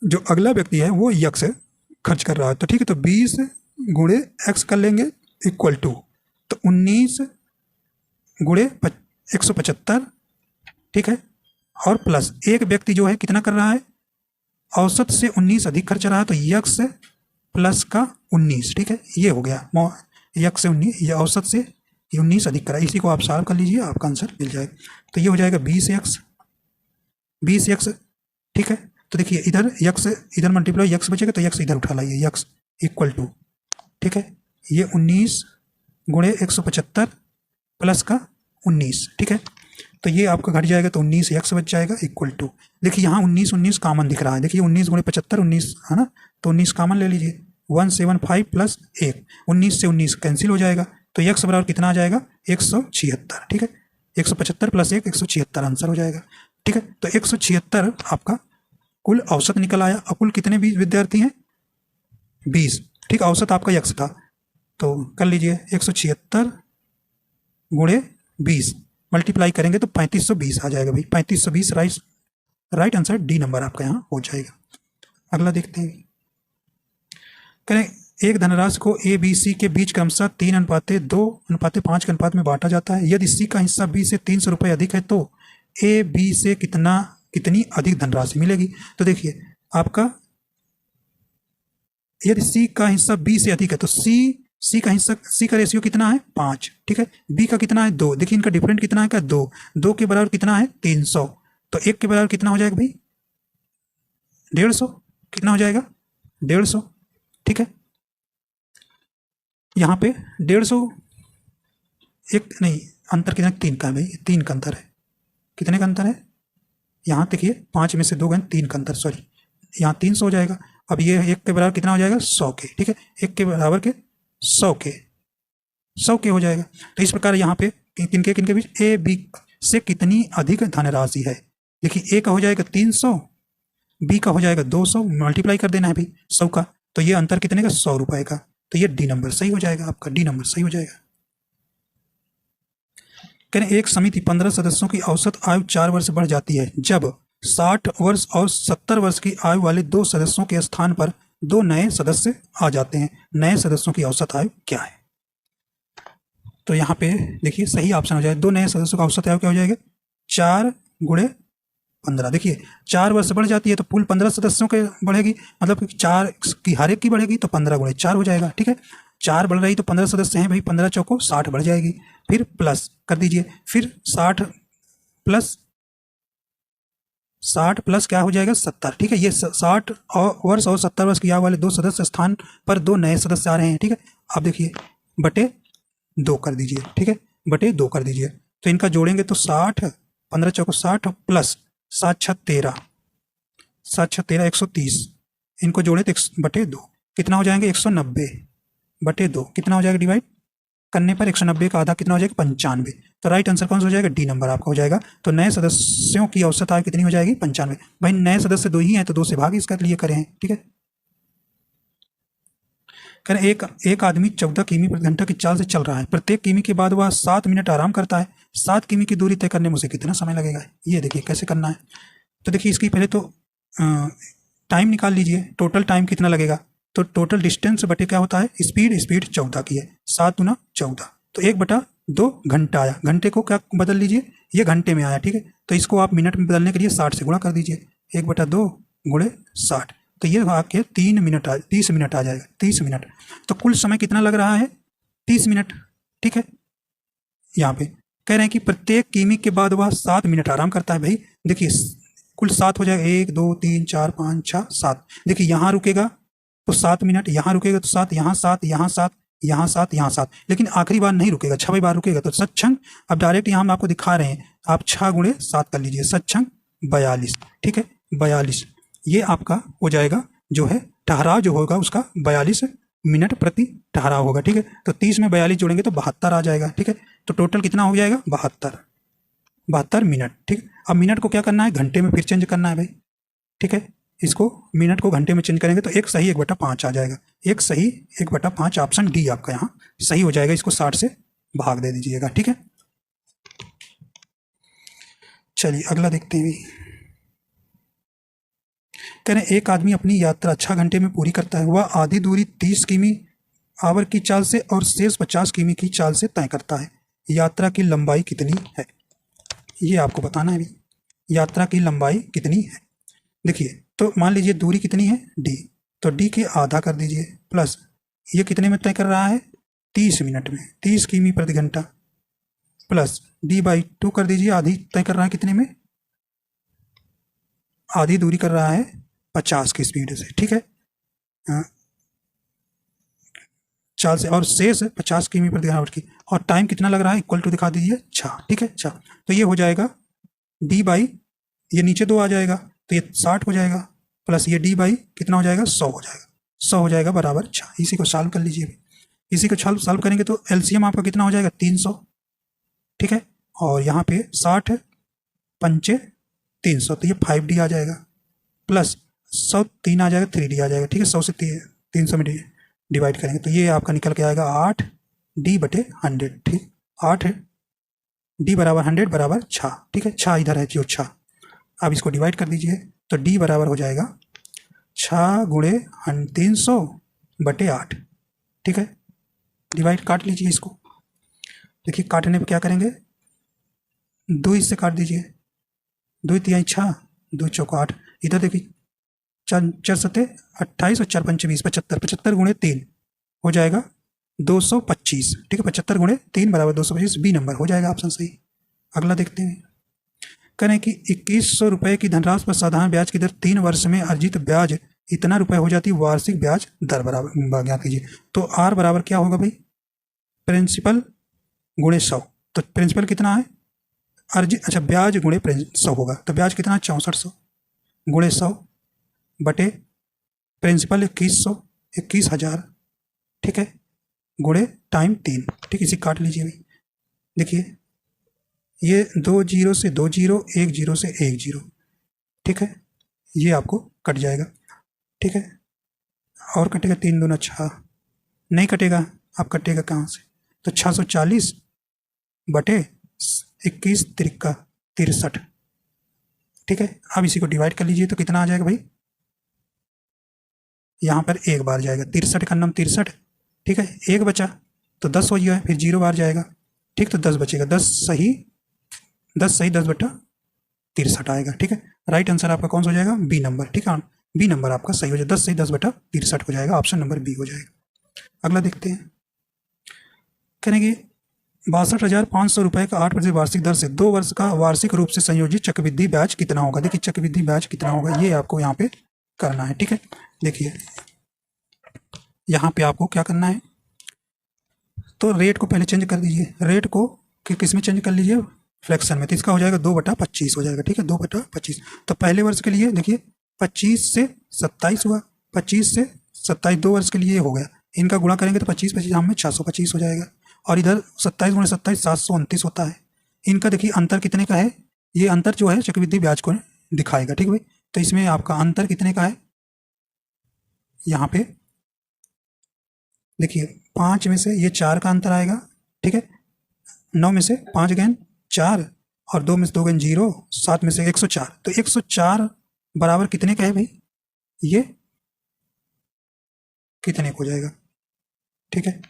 जो अगला व्यक्ति है वो यक्स खर्च कर रहा है, तो ठीक है, तो 20 गुणे एक्स कर लेंगे इक्वल टू, तो 19 गुणे 175। ठीक है, और प्लस एक व्यक्ति जो है कितना कर रहा है, औसत से 19 अधिक खर्च रहा है, तो यक्स प्लस का 19। ठीक है, ये हो गया, यक्स से 19, ये औसत से 19 अधिक करा, इसी को आप सॉल्व कर लीजिए, आपका आंसर मिल जाएगा। तो ये हो जाएगा 20x। ठीक है, तो देखिए इधर यक्स इधर मल्टीप्लाई यक्स बचेगा, तो यक्स इधर उठा लाइए, यक्स इक्वल टू, ठीक है, ये 19 गुणे 175 प्लस का 19। ठीक है, तो ये आपका घट जाएगा, तो 19 यक्स बच जाएगा इक्वल टू, देखिए यहाँ 19 कॉमन दिख रहा है, देखिए 19 गुणे 75 19 है ना, तो 19 कॉमन ले लीजिए, 175 प्लस 1, 19 से 19 कैंसिल हो जाएगा, तो यक्स बराबर कितना आ जाएगा 176। ठीक है, 175 प्लस 1 176 आंसर हो जाएगा। ठीक है, तो 176 आपका कुल औसत निकल आया, और कुल कितने भी विद्यार्थी हैं 20। ठीक, औसत आपका यक्स था, तो कर लीजिए 176 गुणे 20 मल्टीप्लाई करेंगे तो 3520 आ जाएगा भाई। 3520 राइट आंसर डी नंबर आपका यहाँ हो जाएगा। अगला देखते हैं। करें एक धनराशि को ए बी सी के बीच क्रमशः 3:2:5 के अनुपात में बांटा जाता है। यदि सी का हिस्सा बी से 300 रुपये अधिक है तो ए बी से कितनी अधिक धनराशि मिलेगी। तो देखिए आपका यदि सी का हिस्सा बी से अधिक है तो सी का रेशियो कितना है 5, ठीक है। बी का कितना है 2, देखिए इनका डिफरेंट कितना है, 2 के बराबर कितना है 300, तो 1 के बराबर कितना हो जाएगा भाई 150, कितना हो जाएगा 150, ठीक है। यहाँ पे 150 एक नहीं, अंतर कितना 3 का है भाई, 3 का अंतर है। कितने का अंतर है यहाँ देखिए 5 में से 2 गए 3 का अंतर, सॉरी यहाँ 300 हो जाएगा। अब ये 1 के बराबर कितना हो जाएगा 100 के, ठीक है। 1 के बराबर के 100 के हो जाएगा। तो इस प्रकार यहाँ पे किनके बीच ए बी से कितनी अधिक धनराशि है। देखिए ए का हो जाएगा 300, बी का हो जाएगा 200, मल्टीप्लाई कर देना है भाई 100 का, तो ये अंतर कितने का 100 रुपए का, तो ये डी नंबर सही हो जाएगा आपका, डी नंबर सही हो जाएगा। करें एक समिति 15 सदस्यों की औसत आयु 4 वर्ष बढ़ जाती है जब 60 वर्ष और 70 वर्ष की आयु वाले 2 सदस्यों के स्थान पर 2 नए सदस्य आ जाते हैं। नए सदस्यों की औसत आयु क्या है। तो यहाँ पे देखिए सही ऑप्शन हो जाएगा, 2 नए सदस्यों का औसत आयु क्या हो जाएगा 4 गुणे 15। देखिए 4 वर्ष बढ़ जाती है तो कुल 15 सदस्यों के बढ़ेगी, मतलब 4 की हर एक की बढ़ेगी तो 15 गुणे 4 हो जाएगा, ठीक है। 4 बढ़ रही तो 15 सदस्य हैं भाई, 15 चौको 60 बढ़ जाएगी, फिर प्लस कर दीजिए, फिर 60 प्लस क्या हो जाएगा 70, ठीक है। ये 60 वर्ष और 70 वर्ष की आयु वाले 2 सदस्य स्थान पर 2 नए सदस्य आ रहे हैं, ठीक है। अब देखिए बटे 2 कर दीजिए, ठीक है, बटे 2 कर दीजिए, तो इनका जोड़ेंगे तो 60, 15 चौको 60 प्लस 7 6 13, 130, इनको जोड़े तो बटे 2 कितना हो जाएंगे 190 बटे 2 कितना हो जाएगा, डिवाइड करने पर 190 का आधा कितना हो जाएगा 95। तो राइट आंसर कौन सा हो जाएगा, डी नंबर आपका हो जाएगा। तो नए सदस्यों की औसत आयु कितनी हो जाएगी 95। भाई नए सदस्य 2 ही हैं तो 2 से भाग इसका लिए करें, ठीक है। करें एक आदमी 14 किमी प्रति घंटा की चाल से चल रहा है, प्रत्येक किमी के बाद वह 7 मिनट आराम करता है। 7 किमी की दूरी तय करने में उसे कितना समय लगेगा, ये देखिए कैसे करना है। तो देखिए इसकी पहले तो टाइम निकाल लीजिए, टोटल टाइम कितना लगेगा, तो टोटल डिस्टेंस बटे क्या होता है स्पीड 14 की है, 7 गुना 14, तो 1/2 घंटा आया। घंटे को क्या बदल लीजिए, ये घंटे में आया, ठीक है। तो इसको आप मिनट में बदलने के लिए 60 से गुणा कर दीजिए, 1/2 गुणे 60, तो ये आके 30 मिनट आ जाएगा, 30 मिनट। तो कुल समय कितना लग रहा है 30 मिनट, ठीक है। यहाँ पे कह रहे हैं कि प्रत्येक किमी के बाद वह 7 मिनट आराम करता है। भाई देखिए कुल 7 हो जाएगा, 1 2 3 4 5 6 7। देखिए यहाँ रुकेगा तो 7 मिनट, यहाँ रुकेगा तो 7, यहाँ 7, यहाँ 7, यहाँ 7, यहाँ 7, लेकिन आखिरी बार नहीं रुकेगा, 6वें बार रुकेगा। तो 7 अब डायरेक्ट यहाँ हम आपको दिखा रहे हैं, आप 6 गुणे 7 कर लीजिए, 7 42, ठीक है 42। ये आपका हो जाएगा जो है ठहराव जो होगा उसका 42 मिनट प्रति ठहराव होगा, ठीक है। तो 30 में 42 जोड़ेंगे तो 72 आ जाएगा, ठीक है। तो टोटल कितना हो जाएगा 72 मिनट, ठीक। अब मिनट को क्या करना है घंटे में फिर चेंज करना है भाई, ठीक है। इसको मिनट को घंटे में चेंज करेंगे तो 1 सही 1/5 आ जाएगा, 1 सही 1/5, ऑप्शन डी आपका यहाँ सही हो जाएगा। इसको 60 से भाग दे दीजिएगा, ठीक है। चलिए अगला देखते हैं। कह रहे एक आदमी अपनी यात्रा 6 घंटे में पूरी करता है, वह आधी दूरी 30 किमी आवर की चाल से और शेष 50 किमी की चाल से तय करता है। यात्रा की लंबाई कितनी है, ये आपको बताना है। यात्रा की लंबाई कितनी है, देखिए तो मान लीजिए दूरी कितनी है डी, तो डी के आधा कर दीजिए प्लस ये कितने में तय कर रहा है 30 मिनट में, 30 किमी प्रति घंटा, प्लस d/2 कर दीजिए, आधी तय कर रहा है कितने में, आधी दूरी कर रहा है 50 की स्पीड से, ठीक है चाल से, और शेष 50 किमी प्रति घंटा की, और टाइम कितना लग रहा है इक्वल टू दिखा दीजिए 6, ठीक है 6। तो ये हो जाएगा d/ ये नीचे 2 आ जाएगा तो ये 60 हो जाएगा, प्लस ये d/ कितना हो जाएगा 100 हो जाएगा, 100 हो जाएगा बराबर 6। इसी को सॉल्व कर लीजिए, इसी को सॉल्व करेंगे तो एलसीएम आपका कितना हो जाएगा 300, ठीक है। और यहाँ पे 60 पंचे 300, तो ये 5d आ जाएगा, प्लस 100 3 आ जाएगा 3d आ जाएगा, ठीक है। 100 से 300 में डिवाइड करेंगे तो ये आपका निकल के आएगा 8D/100। ठीक, 8D बराबर 100 बराबर 6। ठीक है, 6 इधर है जो 6। अब इसको डिवाइड कर दीजिए तो D बराबर हो जाएगा 6 गुणे 300/8। ठीक है, डिवाइड काट लीजिए इसको। देखिए काटने पे क्या करेंगे, 2 इससे काट दीजिए, 2 तिहाई 6, 2 चौका 8। इधर देखिए 4 सत्ते 28 और 4 पंचे 20, 75। 75 गुणे 3 हो जाएगा 225। ठीक है, 75 गुणे 3 बराबर 225। बी नंबर हो जाएगा ऑप्शन सही। अगला देखते हैं, करें कि 2100 रुपये की धनराशि पर साधारण ब्याज की दर 3 वर्ष में अर्जित ब्याज इतना रुपये हो जाती है, वार्षिक ब्याज दर बराबर ज्ञात कीजिए। तो आर बराबर क्या होगा भाई, प्रिंसिपल गुणे 100। तो प्रिंसिपल कितना है अर्जित, अच्छा ब्याज गुणे 100 होगा, तो ब्याज कितना है 6400 गुणे 100 बटे प्रिंसिपल 2100, 21,000। ठीक है, गुणे टाइम 3। ठीक, इसे काट लीजिए भाई। देखिए ये 2 जीरो से 2 जीरो, 1 जीरो से 1 जीरो। ठीक है, ये आपको कट जाएगा। ठीक है, और कटेगा 3 दूना 6, नहीं कटेगा, आप कटेगा कहाँ से, तो 640 बटे 21 त्रिका 63। ठीक है, अब इसी को डिवाइड कर लीजिए तो कितना आ जाएगा भाई, यहाँ पर 1 बार जाएगा, 63 का नाम 63। ठीक है, 1 बचा तो 10 हो गया, फिर 0 बार जाएगा। ठीक, तो 10 बचेगा, 10 सही 10/63 आएगा। ठीक है, राइट आंसर आपका कौन सा हो जाएगा, बी नंबर। ठीक है, बी नंबर आपका सही हो जाएगा, 10 सही 10/63 हो जाएगा, ऑप्शन नंबर बी हो जाएगा। अगला देखते हैं, करेंगे 62,500 रुपये का 8% वार्षिक दर से 2 वर्ष का वार्षिक रूप से संयोजित चक्रवृद्धि ब्याज कितना होगा। देखिए चक्रवृद्धि ब्याज कितना होगा ये आपको यहाँ पे करना है। ठीक है, देखिए यहाँ पे आपको क्या करना है, तो रेट को पहले चेंज कर दीजिए, रेट को किस में चेंज कर लीजिए, फ्लैक्शन में। तो इसका हो जाएगा 2/25 हो जाएगा। ठीक है, 2/25। तो पहले वर्ष के लिए देखिए 25 से 27 हुआ, 25 से 27 2 वर्ष के लिए हो गया, इनका गुणा करेंगे तो 25 हम में 625 हो जाएगा, और इधर 27 गुणे 27 729 होता है। इनका देखिए अंतर कितने का है, ये अंतर जो है चक्रवृद्धि ब्याज को दिखाएगा। ठीक है भाई, तो इसमें आपका अंतर कितने का है, यहाँ पे देखिए 5 में से ये 4 का अंतर आएगा। ठीक है, 9 में से 5 गेन 4 और 2 में से 2 गेन 0, 7 में से 104। तो 104 बराबर कितने का है भाई, ये कितने को हो जाएगा। ठीक है,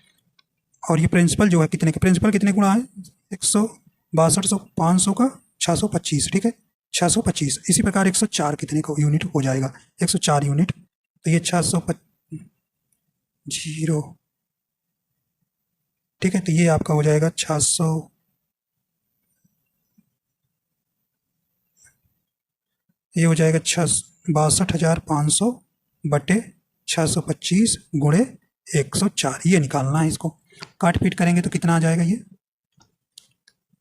और ये प्रिंसिपल जो है कितने का, प्रिंसिपल कितने गुणा है 162 500 का 625। ठीक है, 625। इसी प्रकार 104 कितने को यूनिट हो जाएगा, 104 यूनिट। तो ये 650। ठीक है, तो ये आपका हो जाएगा 600, ये हो जाएगा 62,500 बटे 625 गुणे 104। ये निकालना है, इसको काट पीट करेंगे तो कितना आ जाएगा ये।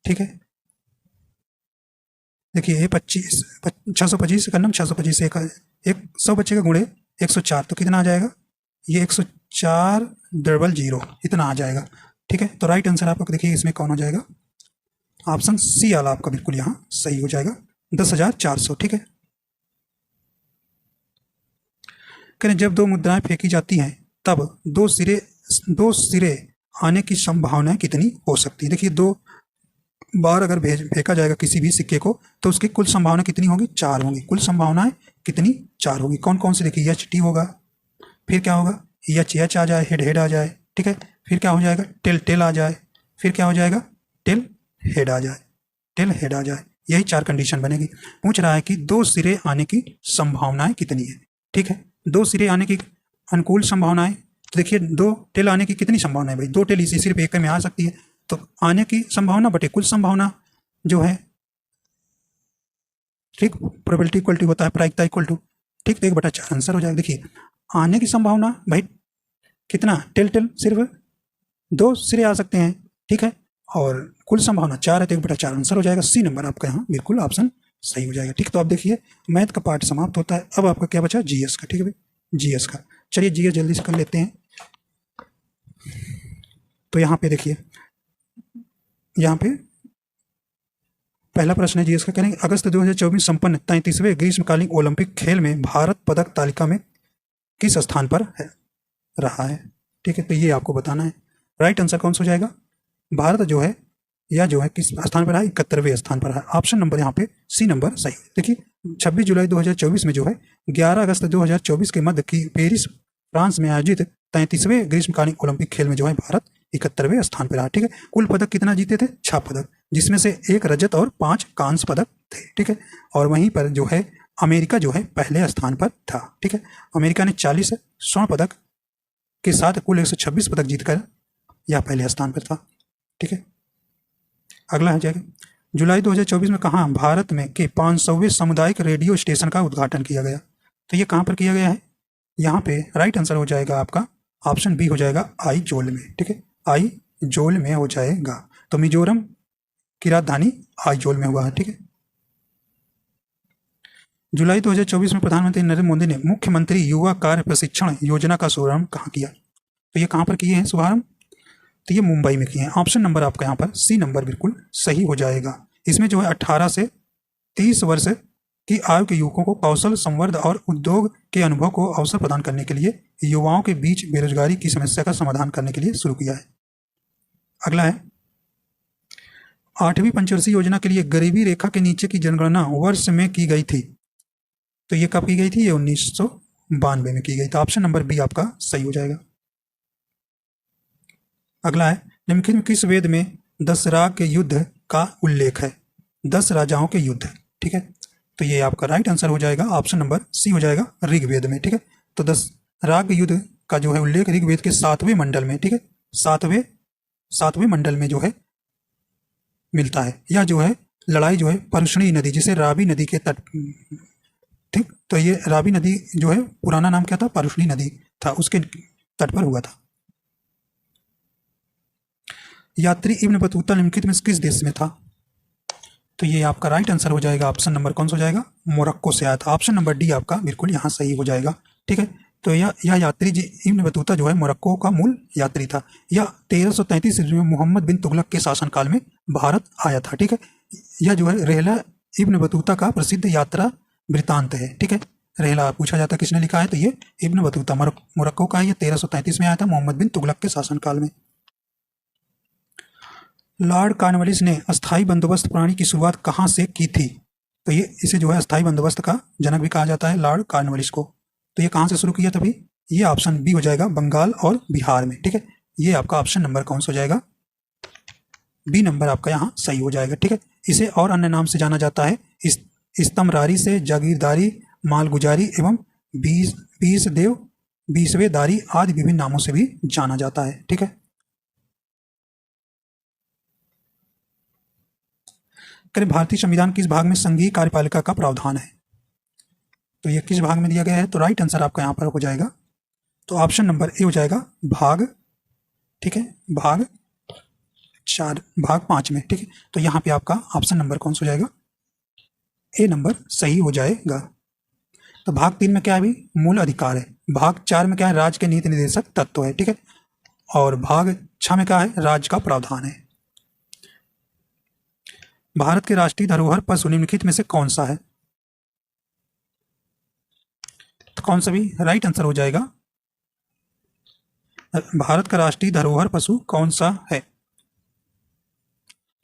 ठीक है, देखिए ये 625 करना, 625 से 100 बचेगा गुणे 104, तो कितना आ जाएगा, ये 104,000 इतना आ जाएगा। ठीक है, तो राइट आंसर आपका देखिए इसमें कौन हो जाएगा, ऑप्शन सी वाला आपका बिल्कुल यहाँ सही हो जाएगा, 10,400। ठीक है, करें जब 2 मुद्राएं फेंकी जाती हैं तब दो सिरे आने की संभावना कितनी हो सकती है। देखिए 2 बार अगर फेंका जाएगा किसी भी सिक्के को तो उसकी कुल संभावना कितनी होगी, 4 होंगी। कुल संभावनाएं कितनी, 4 होगी। कौन कौन सी, देखिए HT होगा, फिर क्या होगा, HH आ जाए, हेड आ जाए। ठीक है, फिर क्या हो जाएगा, टेल आ जाए, फिर क्या हो जाएगा, टेल हेड आ जाए। यही 4 कंडीशन बनेगी। पूछ रहा है कि 2 सिरे आने की संभावनाएं कितनी है। ठीक है, 2 सिरे आने की अनुकूल संभावनाएं, तो देखिए 2 टेल आने की कितनी संभावना है भाई, 2 टेल इसी सिर्फ एक में आ सकती है, तो आने की संभावना बटे कुल संभावना जो है, ठीक, प्रोबेबिलिटी इक्वल टू होता है प्रायिकता इक्वल टू, ठीक, तो 1/4 आंसर हो जाएगा। देखिए आने की संभावना भाई कितना, टेल सिर्फ 2 सिरे आ सकते हैं। ठीक है, और कुल संभावना 4 है, तो 1/4 आंसर हो जाएगा। सी नंबर आपका यहाँ बिल्कुल ऑप्शन सही हो जाएगा। ठीक, तो आप देखिए मैथ का पार्ट समाप्त होता है। अब आपका क्या बचा, GS का। ठीक है भाई, GS का, चलिए GS जल्दी से कर लेते हैं। तो यहाँ पे देखिए, यहाँ पे पहला प्रश्न है GS का, करेंगे अगस्त 2024 संपन्न 33वें ग्रीष्मकालीन ओलंपिक खेल में भारत पदक तालिका में किस स्थान पर रहा है। ठीक है, तो ये आपको बताना है। राइट आंसर कौन सा हो जाएगा? भारत जो है या जो है किस स्थान पर है? 71वें स्थान पर है। ऑप्शन नंबर यहाँ पे सी नंबर सही। देखिए 26 जुलाई 2024 में जो है 11 अगस्त 2024 के मध्य की पेरिस फ्रांस में आयोजित 33वें ग्रीष्मकालीन ओलंपिक खेल में जो है भारत 71वें स्थान पर रहा। ठीक है, कुल पदक कितना जीते थे? 6 पदक, जिसमें से 1 रजत और 5 कांस्य पदक थे। ठीक है, और वहीं पर जो है अमेरिका जो है पहले स्थान पर था। ठीक है, अमेरिका ने 40 स्वर्ण पदक के साथ कुल 126 पदक जीतकर यह पहले स्थान पर था। ठीक है, अगला है जाएगा जुलाई 2024 में कहाँ भारत में के 500वें सामुदायिक रेडियो स्टेशन का उद्घाटन किया गया? तो ये कहाँ पर किया गया है? यहाँ पे राइट आंसर हो जाएगा आपका ऑप्शन बी हो जाएगा आइजोल में। ठीक है, आइजोल में हो जाएगा। तो मिजोरम की राजधानी आइजोल में हुआ है। ठीक है, जुलाई 2024 में प्रधानमंत्री नरेंद्र मोदी ने मुख्यमंत्री युवा कार्य प्रशिक्षण योजना का शुभारंभ कहाँ किया? तो ये कहाँ पर किए हैं शुभारंभ? तो ये मुंबई में किए हैं। ऑप्शन नंबर आपका यहाँ पर सी नंबर बिल्कुल सही हो जाएगा। इसमें जो है 18 से 30 वर्ष की आयु के युवकों को कौशल संवर्धन और उद्योग के अनुभव को अवसर प्रदान करने के लिए युवाओं के बीच बेरोजगारी की समस्या का समाधान करने के लिए शुरू किया है। अगला है 8वीं पंचवर्षीय योजना के लिए गरीबी रेखा के नीचे की जनगणना वर्ष में की गई थी। तो ये कब की गई थी? ये 1992 में की गई थी। ऑप्शन नंबर बी आपका सही हो जाएगा। अगला है निम्नलिखित में किस वेद में 10 राग के युद्ध का उल्लेख है? 10 राजाओं के युद्ध। ठीक है, तो ये आपका राइट आंसर हो जाएगा। ऑप्शन नंबर सी हो जाएगा ऋग्वेद में। ठीक है, तो 10 राग युद्ध का जो है उल्लेख ऋग्वेद के 7वें मंडल में, ठीक है, 7वें मंडल में जो है मिलता है। यह जो है लड़ाई जो है परुष्णी नदी, जिसे रावी नदी के तट, ठीक, तो ये रावी नदी जो है पुराना नाम क्या था? परुष्णी नदी था, उसके तट पर हुआ था। यात्री इब्न बतूता निम्नलिखित में किस देश में था? तो ये आपका राइट आंसर हो जाएगा। ऑप्शन नंबर कौन सा हो जाएगा? मोरक्को से आया था। ऑप्शन नंबर डी आपका बिल्कुल यहाँ सही हो जाएगा। ठीक है, तो यह यात्री जी इब्न बतूता जो है मोरक्को का मूल यात्री था। यह 1333 ईस्वी में मोहम्मद बिन तुगलक के शासनकाल में भारत आया था। ठीक है, यह जो है रेहला इब्न बतूता का प्रसिद्ध यात्रा वृतांत है। ठीक है, रेहला पूछा जाता किसने लिखा है? तो ये इब्न बतूता मोरक्को का है। ये 1333 में आया था मोहम्मद बिन तुगलक के शासनकाल में। लॉर्ड कॉर्नवालिस ने अस्थाई बंदोबस्त प्रणाली की शुरुआत कहाँ से की थी? तो ये इसे जो है अस्थाई बंदोबस्त का जनक भी कहा जाता है लॉर्ड कॉर्नवालिस को। तो ये कहाँ से शुरू किया तभी? ये ऑप्शन बी हो जाएगा बंगाल और बिहार में। ठीक है, ये आपका ऑप्शन नंबर कौन सा हो जाएगा? बी नंबर आपका यहाँ सही हो जाएगा। ठीक है, इसे और अन्य नाम से जाना जाता है इस्तमरारी से जागीरदारी, मालगुजारी एवं बीसवेदारी आदि विभिन्न नामों से भी जाना जाता है। ठीक है, भारतीय संविधान किस भाग में संघीय कार्यपालिका का प्रावधान है? तो ये किस भाग में दिया गया है? तो राइट आंसर आपका यहाँ पर हो जाएगा। तो ऑप्शन नंबर ए हो जाएगा भाग, ठीक है, भाग 5 में। ठीक है, तो यहाँ पे आपका ऑप्शन नंबर कौन सा हो जाएगा? ए नंबर सही हो जाएगा। तो भाग 3 में क्या है? भी मूल अधिकार है। भाग 4 में क्या है? राज्य के नीति निर्देशक तत्व है। ठीक है, और भाग 6 में क्या है? राज्य का प्रावधान है। भारत के राष्ट्रीय धरोहर पशु निम्नलिखित में से कौन सा है? तो कौन सा भी राइट आंसर हो जाएगा? भारत का राष्ट्रीय धरोहर पशु कौन सा है?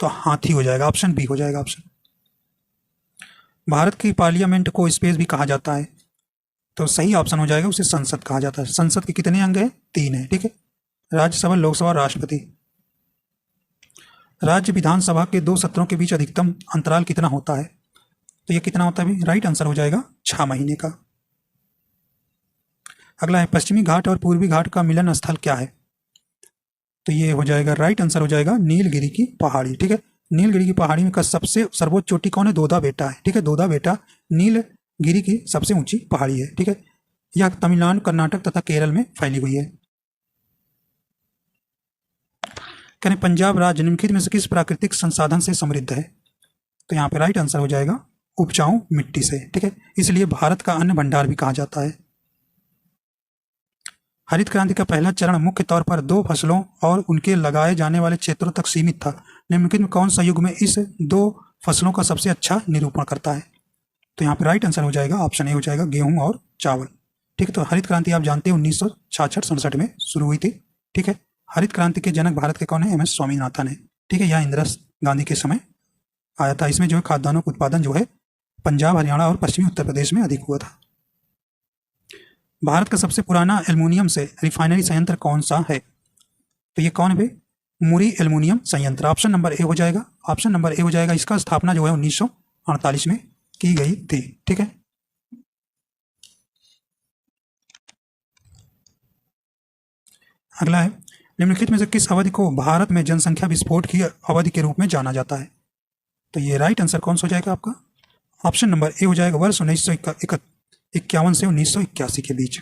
तो हाथी हो जाएगा। ऑप्शन बी हो जाएगा ऑप्शन। भारत की पार्लियामेंट को स्पेस भी कहा जाता है, तो सही ऑप्शन हो जाएगा उसे संसद कहा जाता है। संसद के कितने अंग है? 3 है। ठीक है, राज्यसभा, लोकसभा, राष्ट्रपति। राज्य विधानसभा के 2 सत्रों के बीच अधिकतम अंतराल कितना होता है? तो ये कितना होता है? भी राइट आंसर हो जाएगा 6 महीने का। अगला है पश्चिमी घाट और पूर्वी घाट का मिलन स्थल क्या है? तो ये हो जाएगा राइट आंसर हो जाएगा नीलगिरी की पहाड़ी। ठीक है, नीलगिरी की पहाड़ी में का सबसे सर्वोच्च चोटी कौन है? दोदा बेटा है। ठीक है, दोदा बेटा नीलगिरी की सबसे ऊंची पहाड़ी है। ठीक है, यह तमिलनाडु, कर्नाटक तथा केरल में फैली हुई है। कहने पंजाब राज्य निम्नलिखित में से किस प्राकृतिक संसाधन से समृद्ध है? तो यहाँ पे राइट आंसर हो जाएगा उपजाऊ मिट्टी से। ठीक है, इसलिए भारत का अन्न भंडार भी कहा जाता है। हरित क्रांति का पहला चरण मुख्य तौर पर 2 फसलों और उनके लगाए जाने वाले क्षेत्रों तक सीमित था। निम्नलिखित में कौन सा युग में इस 2 फसलों का सबसे अच्छा निरूपण करता है? तो यहाँ पे राइट आंसर हो जाएगा ऑप्शन ए हो जाएगा गेहूं और चावल। ठीक है, तो हरित क्रांति आप जानते हैं 1966-67 में शुरू हुई थी। ठीक है। हरित क्रांति के जनक भारत के कौन है? एम एस स्वामीनाथन है, ठीक है। यह इंदिरा गांधी के समय आया था। इसमें जो है खाद्यान्नों का उत्पादन जो है पंजाब, हरियाणा और पश्चिमी उत्तर प्रदेश में अधिक हुआ था। भारत का सबसे पुराना एल्युमिनियम से रिफाइनरी संयंत्र कौन सा है? तो ये कौन है भाई? मुरी एल्युमिनियम संयंत्र। ऑप्शन नंबर ए हो जाएगा। ऑप्शन नंबर ए हो जाएगा। इसका स्थापना जो है 1948 में की गई थी, ठीक है। अगला है, निम्नलिखित में से किस अवधि को भारत में जनसंख्या विस्फोट की अवधि के रूप में जाना जाता है? तो ये राइट आंसर कौन सा हो जाएगा आपका? ऑप्शन नंबर ए हो जाएगा, वर्ष 1951 से 1981 के बीच।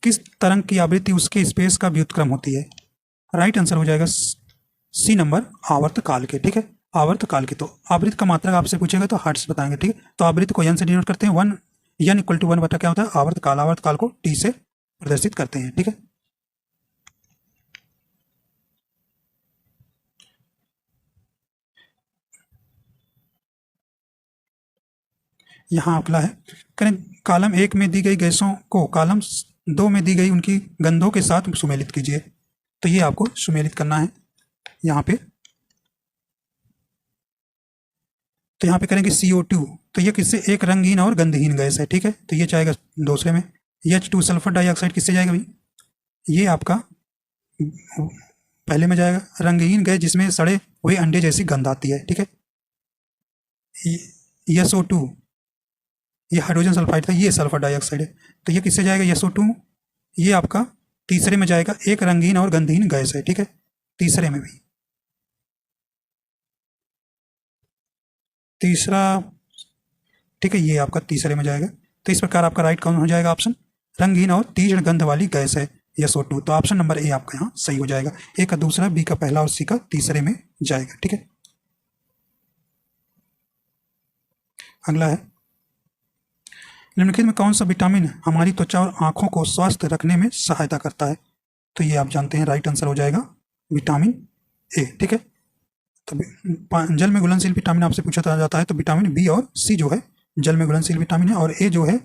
किस तरंग की आवृत्ति उसके स्पेस का व्युत्क्रम होती है? राइट आंसर हो जाएगा सी नंबर, आवर्तकाल के, ठीक है। आवर्तकाल के। तो आवृत्ति का मात्रक आपसे पूछेगा तो हर्ट्ज बताएंगे, ठीक है। तो आवृत्ति को एन से डिनोट करते हैं, 1 एन इक्वल टू 1 बटा क्या होता है? आवर्तकाल। आवर्तकाल को टी से प्रदर्शित करते हैं, ठीक है। यहाँ अगला है, करें कॉलम 1 में दी गई गैसों को कॉलम 2 में दी गई उनकी गंधों के साथ सुमेलित कीजिए। तो ये आपको सुमेलित करना है यहाँ पे। तो यहाँ पे करेंगे CO2। तो ये किससे? एक रंगहीन और गंधहीन गैस है, ठीक है। तो ये जाएगा दूसरे में। H2 सल्फर डाइऑक्साइड किससे जाएगा भाई? ये आपका पहले में जाएगा। रंगहीन गैस जिसमें सड़े हुए अंडे जैसी गंध आती है, ठीक है। SO2, ये हाइड्रोजन सल्फाइड था, ये सल्फर डाइऑक्साइड है। तो ये किससे जाएगा? SO2। ये आपका तीसरे में जाएगा। एक रंगीन और गंधहीन गैस है, ठीक है, तीसरे में भी। तीसरा, ठीक है, ये आपका तीसरे में जाएगा। तो इस प्रकार आपका राइट कौन हो जाएगा? ऑप्शन रंगीन और तीक्ष्ण गंध वाली गैस है SO2। तो ऑप्शन नंबर ए आपका यहाँ सही हो जाएगा। ए का दूसरा, बी का पहला और सी का तीसरे में जाएगा, ठीक है। अगला है, निम्नलिखित में कौन सा विटामिन हमारी त्वचा और आंखों को स्वस्थ रखने में सहायता करता है? तो ये आप जानते हैं, राइट आंसर हो जाएगा विटामिन ए, ठीक है। तो जल में घुलनशील विटामिन आपसे पूछा जाता है, तो विटामिन बी और सी जो है जल में घुलनशील विटामिन है, और ए जो है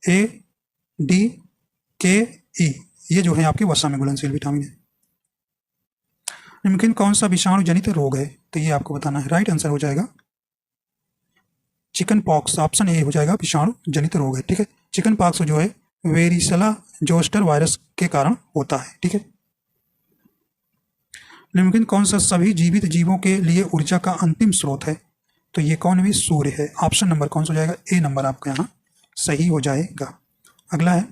ADKE, ये जो है आपके वसा में घुलनशील विटामिन है। निम्नलिखित कौन सा विषाणु जनित रोग है? तो ये आपको बताना है। राइट आंसर हो जाएगा चिकन पॉक्स। ऑप्शन ए हो जाएगा विषाणु जनित रोग है, ठीक है। चिकन पॉक्स जो है वेरिसला जोस्टर वायरस के कारण होता है, ठीक है। निम्नलिखित कौन सा सभी जीवित जीवों के लिए ऊर्जा का अंतिम स्रोत है? तो ये कौन भी? सूर्य है। ऑप्शन नंबर कौन सा हो जाएगा? ए नंबर आपका यहाँ सही हो जाएगा। अगला है,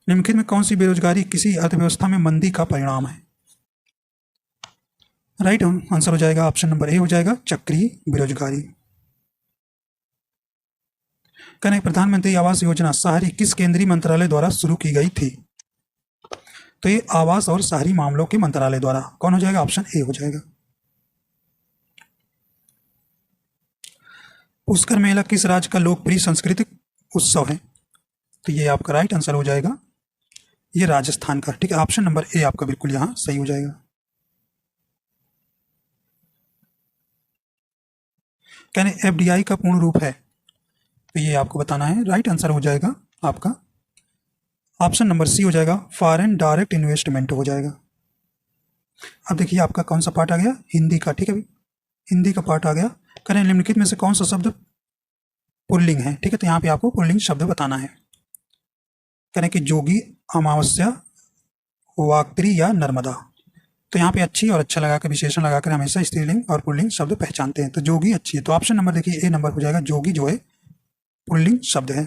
निम्नलिखित में कौन सी बेरोजगारी किसी अर्थव्यवस्था में मंदी का परिणाम है? राइट आंसर हो जाएगा ऑप्शन नंबर ए हो जाएगा चक्रीय बेरोजगारी। कहने प्रधानमंत्री आवास योजना शहरी किस केंद्रीय मंत्रालय द्वारा शुरू की गई थी? तो ये आवास और शहरी मामलों के मंत्रालय द्वारा। कौन हो जाएगा? ऑप्शन ए हो जाएगा। पुष्कर मेला किस राज्य का लोकप्रिय सांस्कृतिक उत्सव है? तो ये आपका राइट आंसर हो जाएगा ये राजस्थान का, ठीक है। ऑप्शन नंबर ए आपका बिल्कुल यहां सही हो जाएगा। कहने FDI का पूर्ण रूप है? तो ये आपको बताना है। राइट आंसर हो जाएगा आपका ऑप्शन नंबर सी हो जाएगा, फॉरेन डायरेक्ट इन्वेस्टमेंट हो जाएगा। अब देखिए आपका कौन सा पार्ट आ गया? हिंदी का, ठीक है। हिंदी का पार्ट आ गया। करें निम्नलिखित में से कौन सा शब्द पुल्लिंग है? ठीक है, तो यहाँ पे आपको पुल्लिंग शब्द बताना है। करें कि जोगी, अमावस्या, वाक्त्री या नर्मदा। तो यहाँ पे अच्छी और अच्छा लगाकर, विशेषण लगाकर हमेशा स्त्रीलिंग और पुल्लिंग शब्द पहचानते हैं। तो जोगी अच्छी है, तो ऑप्शन नंबर देखिए ए नंबर हो जाएगा। जोगी जो है पुल्लिंग शब्द है।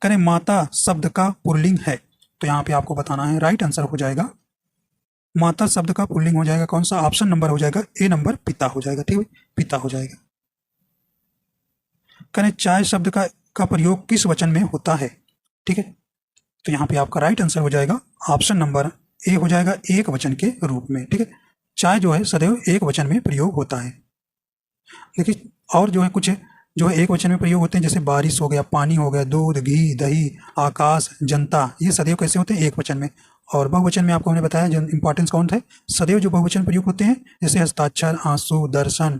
करें माता शब्द का पुल्लिंग है? तो यहाँ पे आपको बताना है। राइट आंसर हो जाएगा माता शब्द का पुल्लिंग हो जाएगा कौन सा? ऑप्शन नंबर हो जाएगा ए नंबर, पिता हो जाएगा, ठीक है, पिता हो जाएगा। करें चाय शब्द का प्रयोग किस वचन में होता है? ठीक है, तो यहाँ पे आपका राइट आंसर हो जाएगा ऑप्शन नंबर ए हो जाएगा, एक वचन के रूप में, ठीक है। चाय जो है सदैव एक वचन में प्रयोग होता है। देखिए और जो है कुछ जो है एक वचन में प्रयोग होते हैं, जैसे बारिश हो गया, पानी हो गया, दूध, घी, दही, आकाश, जनता, ये सदैव कैसे होते हैं? एक वचन में। और बहुवचन में आपको हमने बताया जो इंपॉर्टेंस कौन है, सदैव जो बहुवचन प्रयोग होते हैं जैसे हस्ताक्षर, आंसू, दर्शन,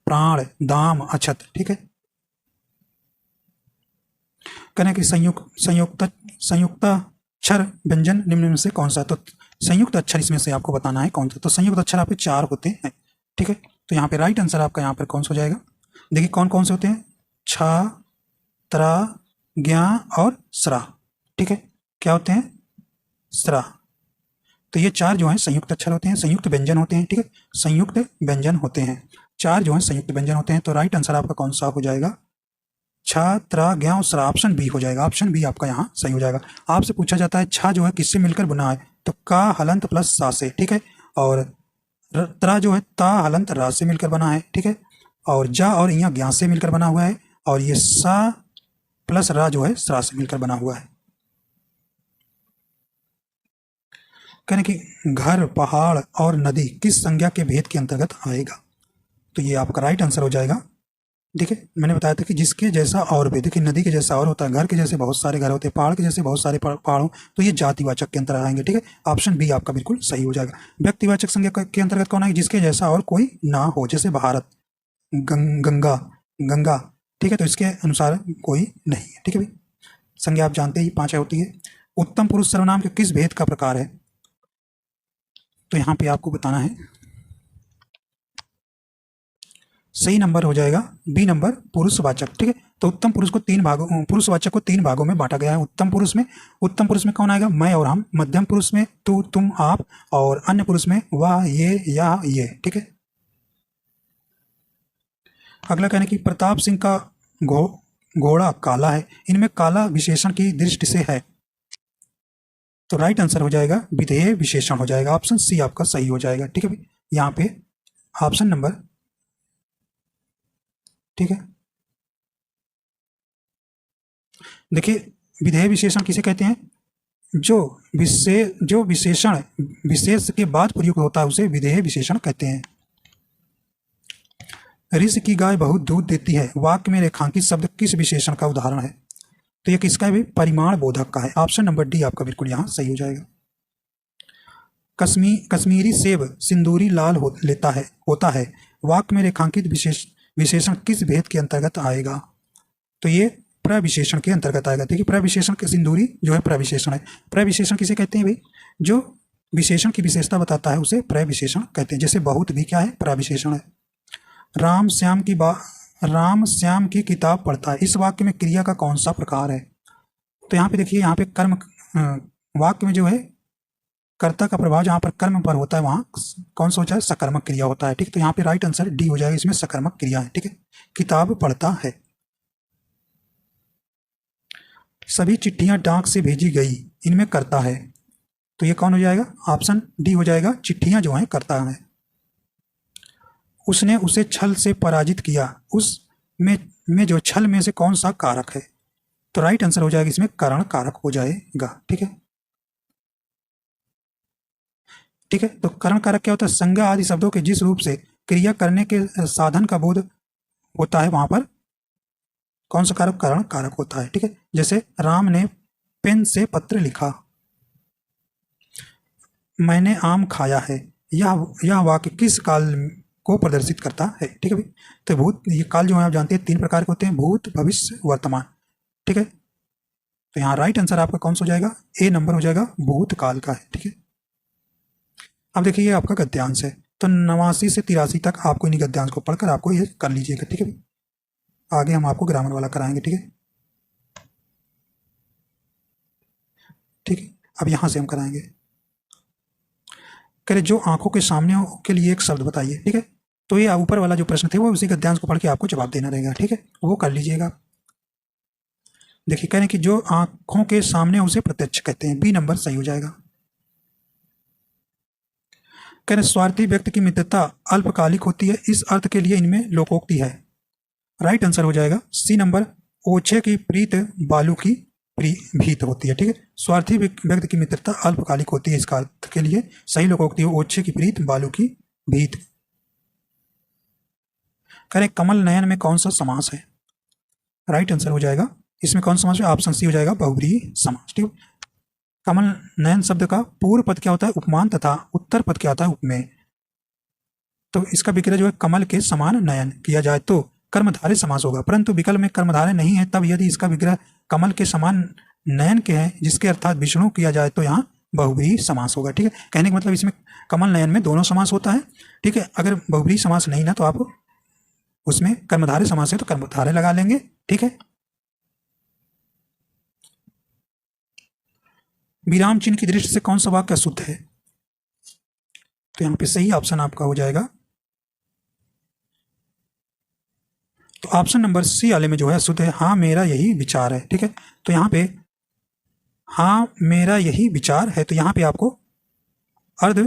प्राण, दाम, अक्षत, ठीक है। कहने कि संयुक्ताक्षर व्यंजन निम्न में से कौन सा है। तो संयुक्त अक्षर इसमें से आपको बताना है कौन सा। तो संयुक्त अक्षर आपके 4 होते हैं, ठीक है। तो यहाँ पे राइट आंसर आपका यहाँ पर कौन सा हो जाएगा। देखिए कौन कौन से होते हैं, छ, त्रा, ज्ञा और स्रा, ठीक है। क्या होते हैं, स्रा। तो ये 4 जो हैं संयुक्त अक्षर होते हैं, संयुक्त व्यंजन होते हैं, ठीक है। संयुक्त व्यंजन होते हैं 4 जो हैं संयुक्त व्यंजन होते हैं। तो राइट आंसर आपका कौन सा हो जाएगा, छ, त्रा, ज्ञा और स्रा। ऑप्शन बी हो जाएगा, ऑप्शन बी आपका यहाँ सही हो जाएगा। आपसे पूछा जाता है छ जो है किससे मिलकर बना है, तो का हलंत प्लस सा से, ठीक है। और त्रा जो है ता हलंत रा से मिलकर बना है, ठीक है। और जा और यहाँ ज्ञा से मिलकर बना हुआ है। और ये सा प्लस रा जो है स्रा से मिलकर बना हुआ है। कहने कि घर, पहाड़ और नदी किस संज्ञा के भेद के अंतर्गत आएगा। तो ये आपका राइट आंसर हो जाएगा। देखिए मैंने बताया था कि जिसके जैसा और भी, देखिए नदी के जैसा और होता है, घर के जैसे बहुत सारे घर होते हैं, पहाड़ के जैसे बहुत सारे पहाड़ हो, तो ये जातिवाचक के अंतर्गत आएंगे, ठीक है। ऑप्शन बी आपका बिल्कुल सही हो जाएगा। व्यक्तिवाचक संज्ञा के अंतर्गत कौन आएगा, जिसके जैसा और कोई ना हो, जैसे भारत, गंगा, गंगा, ठीक है। तो इसके अनुसार कोई नहीं है, ठीक है भाई। संज्ञा आप जानते ही 5 होती है। उत्तम पुरुष सर्वनाम के किस भेद का प्रकार है। तो यहाँ पे आपको बताना है, सही नंबर हो जाएगा बी नंबर, पुरुषवाचक, ठीक है। तो उत्तम पुरुष को 3 भागों, पुरुषवाचक को 3 भागों में बांटा गया है। उत्तम पुरुष में कौन आएगा, मैं और हम। मध्यम पुरुष में तू, तुम, आप। और अन्य पुरुष में वह, ये, या, ये, ठीक है। अगला कहने की प्रताप सिंह का घोड़ा काला है, इनमें काला विशेषण की दृष्टि से है। तो राइट आंसर हो जाएगा विधेय विशेषण हो जाएगा। ऑप्शन सी आपका सही हो जाएगा, ठीक है भाई। यहाँ पे ऑप्शन नंबर, ठीक है। देखिए विधेय विशेषण किसे कहते हैं, जो विशेषण विशेष के बाद प्रयुक्त होता है उसे विधेय विशेषण कहते हैं। ऋषि की गाय बहुत दूध देती है, वाक्य में रेखांकित शब्द किस विशेषण का उदाहरण है। तो ये किसका है, परिमाण बोधक का है। ऑप्शन नंबर डी आपका बिल्कुल यहाँ सही हो जाएगा। कश्मीरी सेब सिंदूरी लाल होता है, वाक्य में रेखांकित विशेषण किस भेद के अंतर्गत आएगा। तो ये प्रविशेषण के अंतर्गत आएगा। देखिए प्रविशेषण के सिंदूरी जो है प्रविशेषण है। प्रविशेषण किसे कहते हैं भाई, जो विशेषण की विशेषता बताता है उसे प्रविशेषण कहते हैं। जैसे बहुत भी क्या है, प्रविशेषण है। राम श्याम की किताब पढ़ता है, इस वाक्य में क्रिया का कौन सा प्रकार है। तो यहाँ पे देखिए, यहाँ पे कर्म, वाक्य में जो है कर्ता का प्रभाव जहाँ पर कर्म पर होता है वहाँ कौन सा होता है, सकर्मक क्रिया होता है, ठीक। तो यहाँ पे राइट आंसर डी हो जाएगा, इसमें सकर्मक क्रिया है, ठीक है। किताब पढ़ता है। सभी चिट्ठियां डाक से भेजी गई, इनमें करता है। तो ये कौन हो जाएगा, ऑप्शन डी हो जाएगा, चिट्ठियां जो हैं करता है। उसने उसे छल से पराजित किया, उस में जो छल में से कौन सा कारक है। तो राइट आंसर हो जाएगा इसमें करण कारक हो जाएगा, ठीक है। ठीक है, तो करण कारक क्या होता है, संज्ञा आदि शब्दों के जिस रूप से क्रिया करने के साधन का बोध होता है वहां पर कौन सा कारक, करण कारक होता है, ठीक है। जैसे राम ने पेन से पत्र लिखा, मैंने आम खाया है, यह वाक्य किस काल को प्रदर्शित करता है, ठीक है भाई। तो भूत, ये काल जो है आप जानते हैं 3 प्रकार के होते हैं, भूत, भविष्य, वर्तमान, ठीक है। तो यहाँ राइट आंसर आपका कौन सा हो जाएगा, ए नंबर हो जाएगा, भूत काल का है, ठीक है। अब देखिए ये आपका गद्यांश है, तो 89 से 83 तक आपको इन गद्यांश को पढ़कर आपको ये कर लीजिएगा, ठीक है भाई। आगे हम आपको ग्रामर वाला कराएंगे, ठीक है। ठीक है, अब यहां से हम कराएंगे, करे जो आंखों के सामने हो के लिए एक शब्द बताइए, ठीक है। तो ये ऊपर वाला जो प्रश्न थे वो उसी गद्यांश को पढ़ के आपको जवाब देना रहेगा, ठीक है, वो कर लीजिएगा। देखिए कह रहे हैं कि जो आंखों के सामने उसे प्रत्यक्ष कहते हैं, बी नंबर सही हो जाएगा। कह रहे स्वार्थी व्यक्ति की मित्रता अल्पकालिक होती है, इस अर्थ के लिए इनमें लोकोक्ति है। राइट आंसर हो जाएगा सी नंबर, ओछे की प्रीत बालू की भीत होती है, ठीक है। स्वार्थी व्यक्ति की मित्रता अल्पकालिक होती है, इसका अर्थ के लिए सही लोकोक्ति हो ओछे की प्रीत बालू की भीत। कह रहे कमल नयन में कौन सा समास है। राइट आंसर हो जाएगा इसमें कौन सा समास है, ऑप्शन सी हो जाएगा, बहुब्रीहि समास, ठीक। कमल नयन शब्द का पूर्व पद क्या होता है, उपमान, तथा उत्तर पद क्या होता है, उपमेय। तो इसका विग्रह जो है कमल के समान नयन किया जाए तो कर्मधारय समास होगा, परंतु विकल्प में कर्मधारय नहीं है तब यदि इसका विग्रह कमल के समान नयन के है जिसके अर्थात विष्णु किया जाए तो यहाँ बहुव्रीहि समास होगा। ठीक है, कहने का मतलब इसमें कमल नयन में दोनों समास होता है। ठीक है, अगर बहुव्रीहि समास नहीं ना तो आप उसमें कर्मधारय समास है तो कर्मधारय लगा लेंगे। ठीक है, विराम चिन्ह की दृष्टि से कौन सा वाक्य अशुद्ध है? तो यहाँ पे सही ऑप्शन आपका हो जाएगा, तो ऑप्शन नंबर सी वाले में जो है अशुद्ध है, हाँ मेरा यही विचार है। ठीक है, तो यहाँ पे हाँ मेरा यही विचार है, तो यहाँ पे आपको अर्ध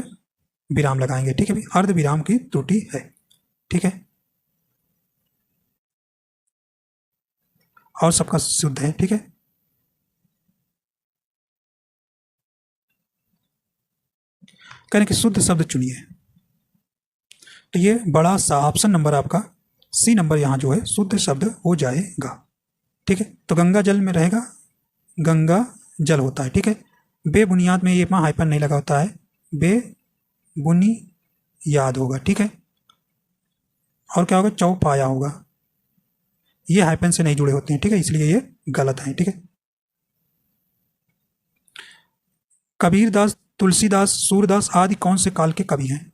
विराम लगाएंगे। ठीक है भाई, अर्ध विराम की त्रुटि है। ठीक है, और सबका शुद्ध है। ठीक है, करें कि शुद्ध शब्द चुनिए, तो ये बड़ा सा ऑप्शन नंबर आपका सी नंबर यहाँ जो है शुद्ध शब्द हो जाएगा। ठीक है, तो गंगा जल में रहेगा गंगा जल होता है। ठीक है, बेबुनियाद में ये हाइपन नहीं लगा होता है, बेबुनियाद होगा। ठीक है, और क्या होगा, चौपाया होगा, ये हाइपन से नहीं जुड़े होते हैं। ठीक है, इसलिए ये गलत है। ठीक है, कबीरदास, तुलसीदास, सूरदास आदि कौन से काल के कवि हैं?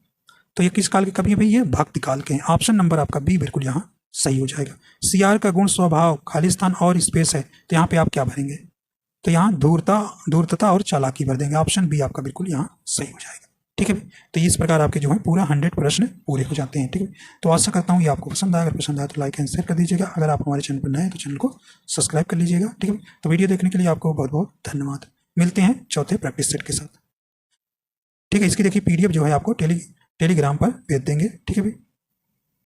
तो ये किस काल के कवि हैं भाई? ये भक्ति काल के हैं। ऑप्शन नंबर आपका बी बिल्कुल यहाँ सही हो जाएगा। सियार का गुण स्वभाव, खालिस्तान और स्पेस है, तो यहाँ पे आप क्या भरेंगे? तो यहाँ धूर्तता और चालाकी भर देंगे। ऑप्शन बी आपका बिल्कुल यहाँ सही हो जाएगा। ठीक है, तो इस प्रकार आपके जो है पूरा 100 प्रश्न पूरे हो जाते हैं। ठीक है, तो आशा करता हूँ ये आपको पसंद आया। अगर पसंद आया तो लाइक एंड शेयर कर दीजिएगा। अगर आप हमारे चैनल पर नए हैं तो चैनल को सब्सक्राइब कर लीजिएगा। ठीक है, तो वीडियो देखने के लिए आपको बहुत बहुत धन्यवाद। मिलते हैं चौथे प्रैक्टिस सेट के साथ। ठीक है, इसकी देखिए PDF जो है आपको टेलीग्राम पर भेज देंगे। ठीक है भाई।